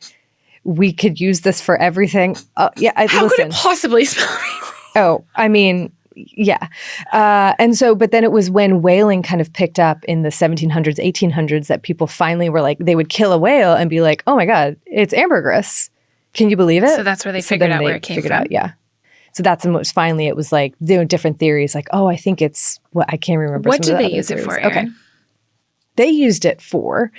[SPEAKER 1] we could use this for everything.
[SPEAKER 2] How could it possibly smell amazing?
[SPEAKER 1] Oh, I mean... Yeah. And so, but then it was when whaling kind of picked up in the 1700s, 1800s that people finally were like, they would kill a whale and be like, oh my God, it's ambergris. Can you believe it?
[SPEAKER 2] So that's where they figured out where it came from.
[SPEAKER 1] Yeah. So that's the most, finally it was like doing different theories like, oh, I think it's what I can't remember.
[SPEAKER 2] What did they use it for, Erin?
[SPEAKER 1] Okay. They used it for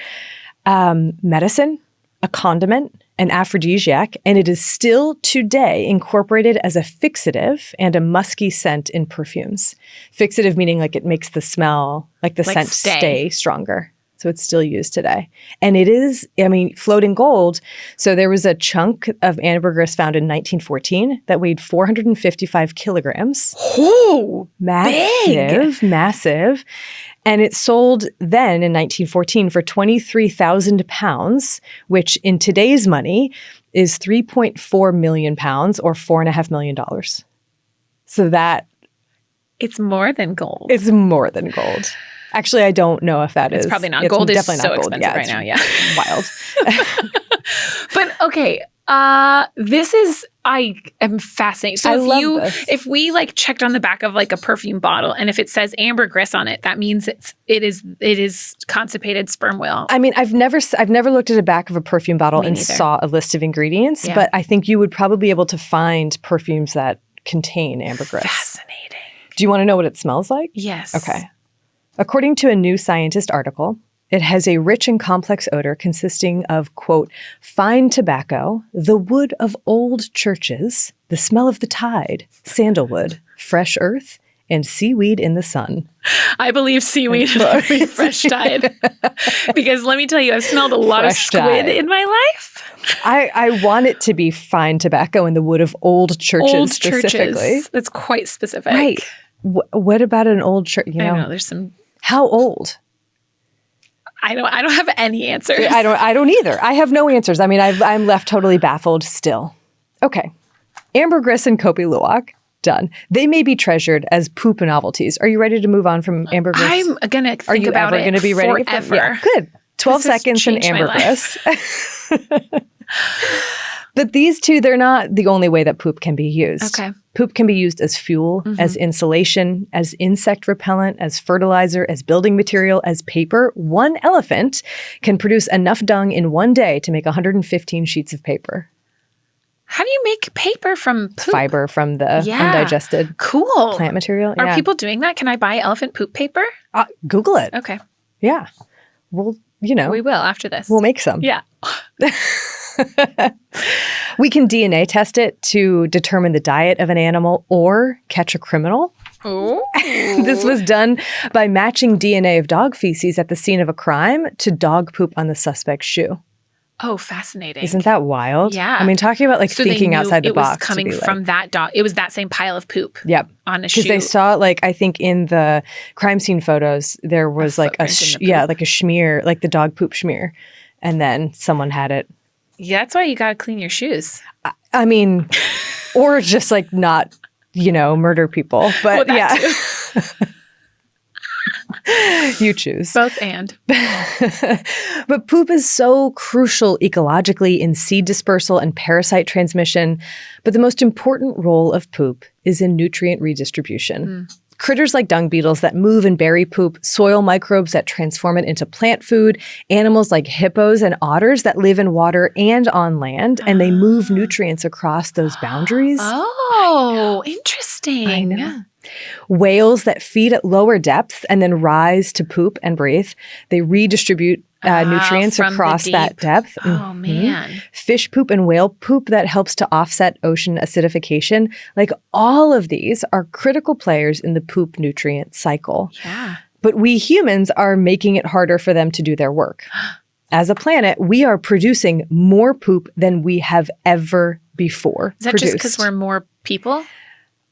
[SPEAKER 1] medicine, a condiment, an aphrodisiac, and it is still today incorporated as a fixative and a musky scent in perfumes. Fixative meaning like it makes the smell, like the scent stay stronger. So it's still used today. And it is, I mean, floating gold. So there was a chunk of ambergris found in 1914 that weighed 455 kilograms.
[SPEAKER 2] Oh,
[SPEAKER 1] massive, massive. And it sold then in 1914 for 23,000 pounds, which in today's money is 3.4 million pounds or $4.5 million. So that...
[SPEAKER 2] It's more than gold.
[SPEAKER 1] It's more than gold. Actually, I don't know if that is.
[SPEAKER 2] It's probably not. Gold is so expensive right now. Yeah.
[SPEAKER 1] Wild.
[SPEAKER 2] But okay, this is, I am fascinated. So if we like checked on the back of like a perfume bottle and if it says ambergris on it, that means it is constipated sperm whale.
[SPEAKER 1] I mean, I've never looked at the back of a perfume bottle and saw a list of ingredients, but I think you would probably be able to find perfumes that contain ambergris.
[SPEAKER 2] Fascinating.
[SPEAKER 1] Do you want to know what it smells like?
[SPEAKER 2] Yes.
[SPEAKER 1] Okay. According to a New Scientist article, it has a rich and complex odor consisting of, quote, fine tobacco, the wood of old churches, the smell of the tide, sandalwood, fresh earth, and seaweed in the sun.
[SPEAKER 2] I believe seaweed is fresh tide. Because let me tell you, I've smelled a lot of squid in my life.
[SPEAKER 1] I want it to be fine tobacco and the wood of old churches specifically.
[SPEAKER 2] That's quite specific.
[SPEAKER 1] Right. What about an old church? You know,
[SPEAKER 2] I know, there's some...
[SPEAKER 1] How old?
[SPEAKER 2] I don't have any answers.
[SPEAKER 1] I don't either. I have no answers. I mean, I'm left totally baffled still. Okay. Ambergris and Kopi Luwak, done. They may be treasured as poop novelties. Are you ready to move on from ambergris?
[SPEAKER 2] I'm going to think about it
[SPEAKER 1] Are you ever going to be ready?
[SPEAKER 2] Forever.
[SPEAKER 1] Yeah, good. 12 seconds in ambergris. But these two, they're not the only way that poop can be used.
[SPEAKER 2] Okay.
[SPEAKER 1] Poop can be used as fuel, as insulation, as insect repellent, as fertilizer, as building material, as paper. One elephant can produce enough dung in one day to make 115 sheets of paper.
[SPEAKER 2] How do you make paper from poop?
[SPEAKER 1] Fiber from the undigested plant material.
[SPEAKER 2] Are people doing that? Can I buy elephant poop paper?
[SPEAKER 1] Google it.
[SPEAKER 2] Okay.
[SPEAKER 1] Yeah. Well, you know.
[SPEAKER 2] We will after this.
[SPEAKER 1] We'll make some.
[SPEAKER 2] Yeah.
[SPEAKER 1] We can DNA test it to determine the diet of an animal or catch a criminal.
[SPEAKER 2] Oh.
[SPEAKER 1] This was done by matching DNA of dog feces at the scene of a crime to dog poop on the suspect's shoe.
[SPEAKER 2] Oh, fascinating.
[SPEAKER 1] Isn't that wild?
[SPEAKER 2] Yeah.
[SPEAKER 1] I mean, talking about like thinking outside the box.
[SPEAKER 2] It was coming from that dog. It was that same pile of poop.
[SPEAKER 1] Yep.
[SPEAKER 2] On a shoe.
[SPEAKER 1] Because they saw, like, I think in the crime scene photos, there was like a smear, like the dog poop smear. And then someone had it.
[SPEAKER 2] Yeah, that's why you got to clean your shoes.
[SPEAKER 1] I mean, or just like not, murder people. But you choose.
[SPEAKER 2] Both and.
[SPEAKER 1] But poop is so crucial ecologically in seed dispersal and parasite transmission. But the most important role of poop is in nutrient redistribution. Critters like dung beetles that move and bury poop, soil microbes that transform it into plant food, animals like hippos and otters that live in water and on land, and they move nutrients across those boundaries.
[SPEAKER 2] Oh, interesting.
[SPEAKER 1] I know. Whales that feed at lower depths and then rise to poop and breathe. They redistribute nutrients across that depth.
[SPEAKER 2] Oh, man.
[SPEAKER 1] Fish poop and whale poop that helps to offset ocean acidification. Like all of these are critical players in the poop nutrient cycle.
[SPEAKER 2] Yeah.
[SPEAKER 1] But we humans are making it harder for them to do their work. As a planet, we are producing more poop than we have ever before
[SPEAKER 2] Is that
[SPEAKER 1] produced.
[SPEAKER 2] just because we're more people?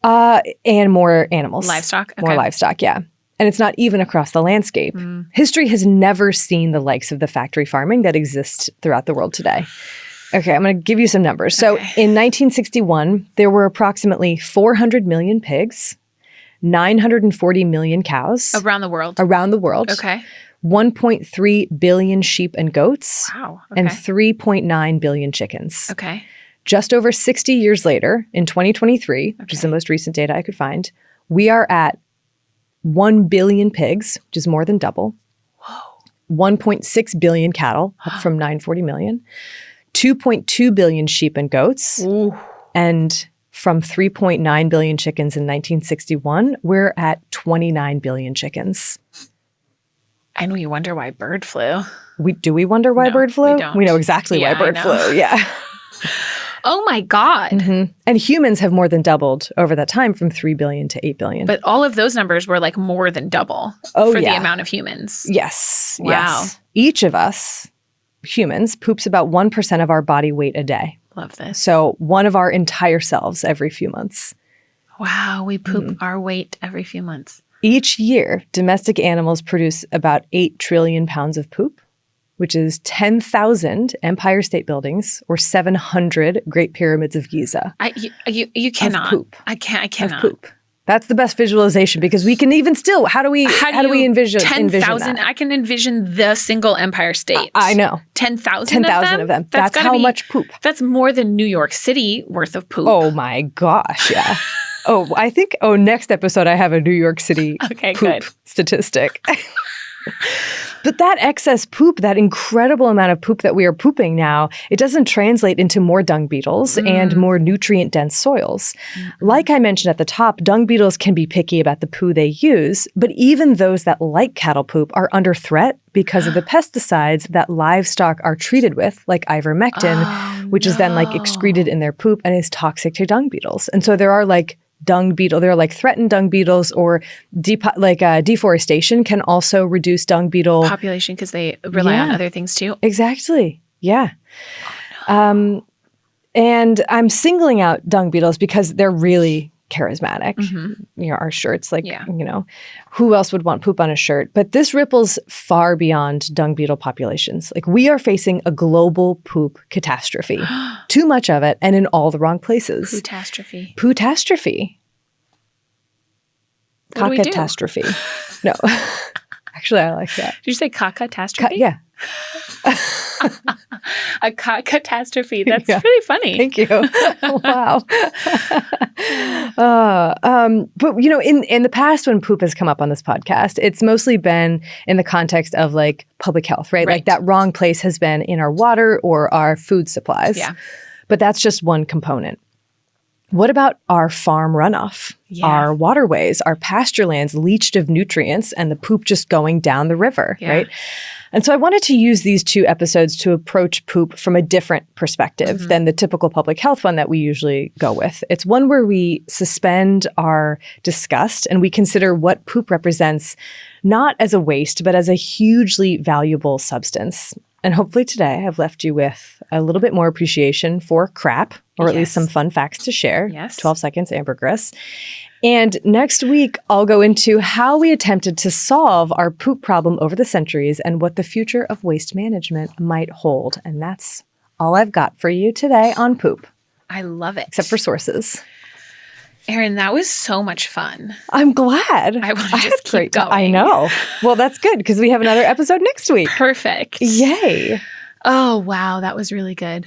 [SPEAKER 1] And more animals.
[SPEAKER 2] Livestock? Okay.
[SPEAKER 1] More livestock, yeah. And it's not even across the landscape. History has never seen the likes of the factory farming that exists throughout the world today. Okay, I'm going to give you some numbers. So in 1961, there were approximately 400 million pigs, 940 million cows.
[SPEAKER 2] Around the world?
[SPEAKER 1] Around the world.
[SPEAKER 2] Okay.
[SPEAKER 1] 1.3 billion sheep and goats.
[SPEAKER 2] Wow. Okay.
[SPEAKER 1] And 3.9 billion chickens.
[SPEAKER 2] Okay.
[SPEAKER 1] Just over 60 years later, in 2023, which is the most recent data I could find, we are at 1 billion pigs, which is more than double. Whoa. 1.6 billion cattle, up from 940 million. 2.2 billion sheep and goats.
[SPEAKER 2] Ooh.
[SPEAKER 1] And from 3.9 billion chickens in 1961, we're at 29 billion chickens.
[SPEAKER 2] And we wonder why bird flu.
[SPEAKER 1] Do we wonder why bird flu?
[SPEAKER 2] We don't.
[SPEAKER 1] We know exactly why bird flu. Yeah.
[SPEAKER 2] Oh my God.
[SPEAKER 1] Mm-hmm. And humans have more than doubled over that time from 3 billion to 8 billion.
[SPEAKER 2] But all of those numbers were like more than double for the amount of humans.
[SPEAKER 1] Yes.
[SPEAKER 2] Wow.
[SPEAKER 1] Yes. Each of us, humans, poops about 1% of our body weight a day.
[SPEAKER 2] Love this.
[SPEAKER 1] So one of our entire selves every few months.
[SPEAKER 2] Wow. We poop our weight every few months.
[SPEAKER 1] Each year, domestic animals produce about 8 trillion pounds of poop, which is 10,000 Empire State Buildings or 700 Great Pyramids of Giza.
[SPEAKER 2] You cannot.
[SPEAKER 1] Of poop.
[SPEAKER 2] I cannot.
[SPEAKER 1] Of poop. That's the best visualization because we can even still, how do we envision
[SPEAKER 2] 10,000?
[SPEAKER 1] that?
[SPEAKER 2] I can envision the single Empire State.
[SPEAKER 1] I know.
[SPEAKER 2] 10,000
[SPEAKER 1] of them. That's how much poop.
[SPEAKER 2] That's more than New York City worth of poop.
[SPEAKER 1] Oh my gosh, yeah. I think, next episode I have a New York City poop statistic. But that excess poop, that incredible amount of poop that we are pooping now, it doesn't translate into more dung beetles and more nutrient-dense soils. Like I mentioned at the top, dung beetles can be picky about the poo they use, but even those that like cattle poop are under threat because of the pesticides that livestock are treated with, like ivermectin, which is then like excreted in their poop and is toxic to dung beetles. And so there are like there are like threatened dung beetles, or deforestation can also reduce dung beetle
[SPEAKER 2] population because they rely on other things too.
[SPEAKER 1] Exactly. Yeah. And I'm singling out dung beetles because they're really charismatic. You know, our shirts, who else would want poop on a shirt? But this ripples far beyond dung beetle populations. Like, we are facing a global poop catastrophe. Too much of it and in all the wrong places.
[SPEAKER 2] Pootastrophe.
[SPEAKER 1] Pootastrophe.
[SPEAKER 2] What do we do?
[SPEAKER 1] Catastrophe. No. Actually, I like that.
[SPEAKER 2] Did you say catastrophe?
[SPEAKER 1] Yeah.
[SPEAKER 2] A catastrophe. That's really funny.
[SPEAKER 1] Thank you. Wow. But you know, in the past, when poop has come up on this podcast, it's mostly been in the context of like public health, right? Like that wrong place has been in our water or our food supplies. Yeah. But that's just one component. What about our farm runoff, our waterways, our pasture lands leached of nutrients, and the poop just going down the river, right? And so I wanted to use these two episodes to approach poop from a different perspective than the typical public health one that we usually go with. It's one where we suspend our disgust and we consider what poop represents, not as a waste, but as a hugely valuable substance. And hopefully today I've left you with a little bit more appreciation for crap, or at least some fun facts to share. 12 seconds, ambergris. And next week, I'll go into how we attempted to solve our poop problem over the centuries and what the future of waste management might hold. And that's all I've got for you today on poop.
[SPEAKER 2] I love it.
[SPEAKER 1] Except for sources.
[SPEAKER 2] Erin, that was so much fun.
[SPEAKER 1] I'm glad.
[SPEAKER 2] I want to just keep going.
[SPEAKER 1] I know. Well, that's good because we have another episode next week.
[SPEAKER 2] Perfect.
[SPEAKER 1] Yay.
[SPEAKER 2] Oh, wow. That was really good.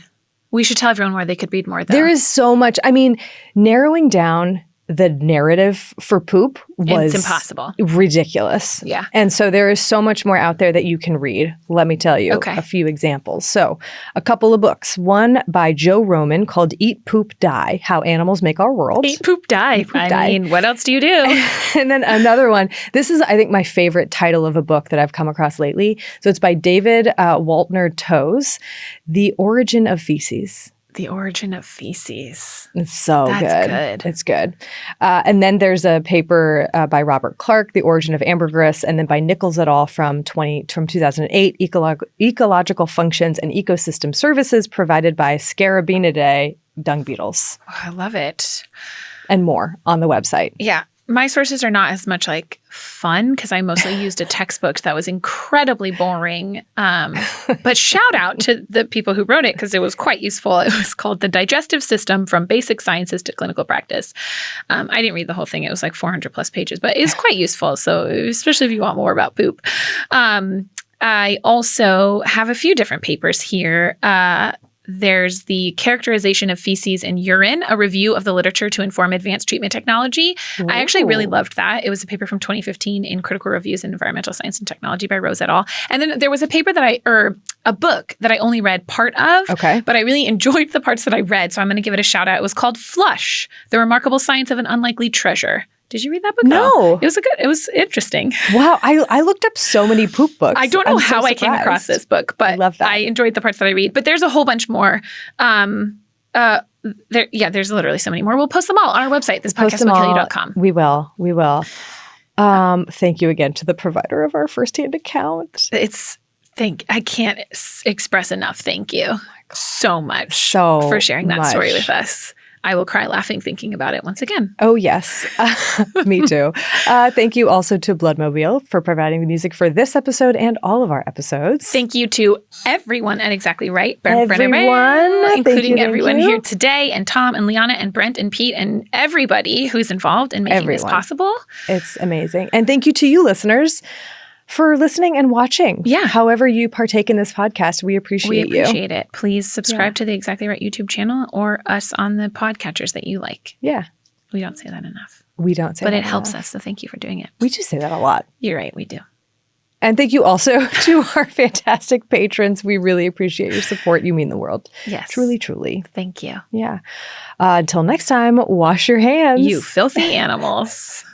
[SPEAKER 2] We should tell everyone where they could read more, though.
[SPEAKER 1] There is so much. I mean, narrowing down the narrative for poop was
[SPEAKER 2] impossible.
[SPEAKER 1] Ridiculous.
[SPEAKER 2] Yeah.
[SPEAKER 1] And so there is so much more out there that you can read. Let me tell you a few examples. So a couple of books. One by Joe Roman called Eat, Poop, Die, How Animals Make Our World.
[SPEAKER 2] Eat, Poop, Die. Eat, Poop, Die. I mean, what else do you do?
[SPEAKER 1] And then another one. This is, I think, my favorite title of a book that I've come across lately. So it's by David Waltner Toes, The Origin of Feces.
[SPEAKER 2] The Origin of Feces.
[SPEAKER 1] It's so
[SPEAKER 2] That's good.
[SPEAKER 1] It's good. And then there's a paper by Robert Clark, The Origin of Ambergris, and then by Nichols et al. From 2008, Ecological Functions and Ecosystem Services Provided by Scarabeenidae Dung Beetles.
[SPEAKER 2] Oh, I love it.
[SPEAKER 1] And more on the website.
[SPEAKER 2] Yeah. My sources are not as much like fun because I mostly used a textbook that was incredibly boring. But shout out to the people who wrote it because it was quite useful. It was called The Digestive System from Basic Sciences to Clinical Practice. I didn't read the whole thing. It was like 400 plus pages, but it's quite useful. So especially if you want more about poop. I also have a few different papers here. There's the characterization of feces and urine, a review of the literature to inform advanced treatment technology. Ooh. I actually really loved that. It was a paper from 2015 in Critical Reviews in Environmental Science and Technology by Rose et al. And then there was a paper a book that I only read part of, but I really enjoyed the parts that I read. So I'm going to give it a shout out. It was called Flush, The Remarkable Science of an Unlikely Treasure. Did you read that book?
[SPEAKER 1] No.
[SPEAKER 2] It was interesting.
[SPEAKER 1] Wow. I looked up so many poop books.
[SPEAKER 2] I don't know how I came across this book, but I love that. I enjoyed the parts that I read. But there's a whole bunch more. There's literally so many more. We'll post them all on our website, thispodcastwillkillyou.com.
[SPEAKER 1] We will. Thank you again to the provider of our firsthand account.
[SPEAKER 2] I can't express enough thank you so much for sharing that story with us. I will cry laughing thinking about it once again.
[SPEAKER 1] Oh, yes. Me too. Thank you also to Bloodmobile for providing the music for this episode and all of our episodes.
[SPEAKER 2] Thank you to everyone at Exactly Right.
[SPEAKER 1] Everyone.
[SPEAKER 2] Including everyone here today, and Tom and Liana and Brent and Pete and everybody who's involved in making this possible.
[SPEAKER 1] It's amazing. And thank you to you listeners for listening and watching.
[SPEAKER 2] Yeah.
[SPEAKER 1] However you partake in this podcast, we appreciate you.
[SPEAKER 2] We appreciate it. Please subscribe to the Exactly Right YouTube channel or us on the podcatchers that you like.
[SPEAKER 1] Yeah.
[SPEAKER 2] We don't say that enough.
[SPEAKER 1] But
[SPEAKER 2] it helps us, so thank you for doing it.
[SPEAKER 1] We do say that a lot.
[SPEAKER 2] You're right, we do.
[SPEAKER 1] And thank you also to our fantastic patrons. We really appreciate your support. You mean the world.
[SPEAKER 2] Yes.
[SPEAKER 1] Truly, truly.
[SPEAKER 2] Thank you.
[SPEAKER 1] Yeah. Until next time, wash your hands.
[SPEAKER 2] You filthy animals.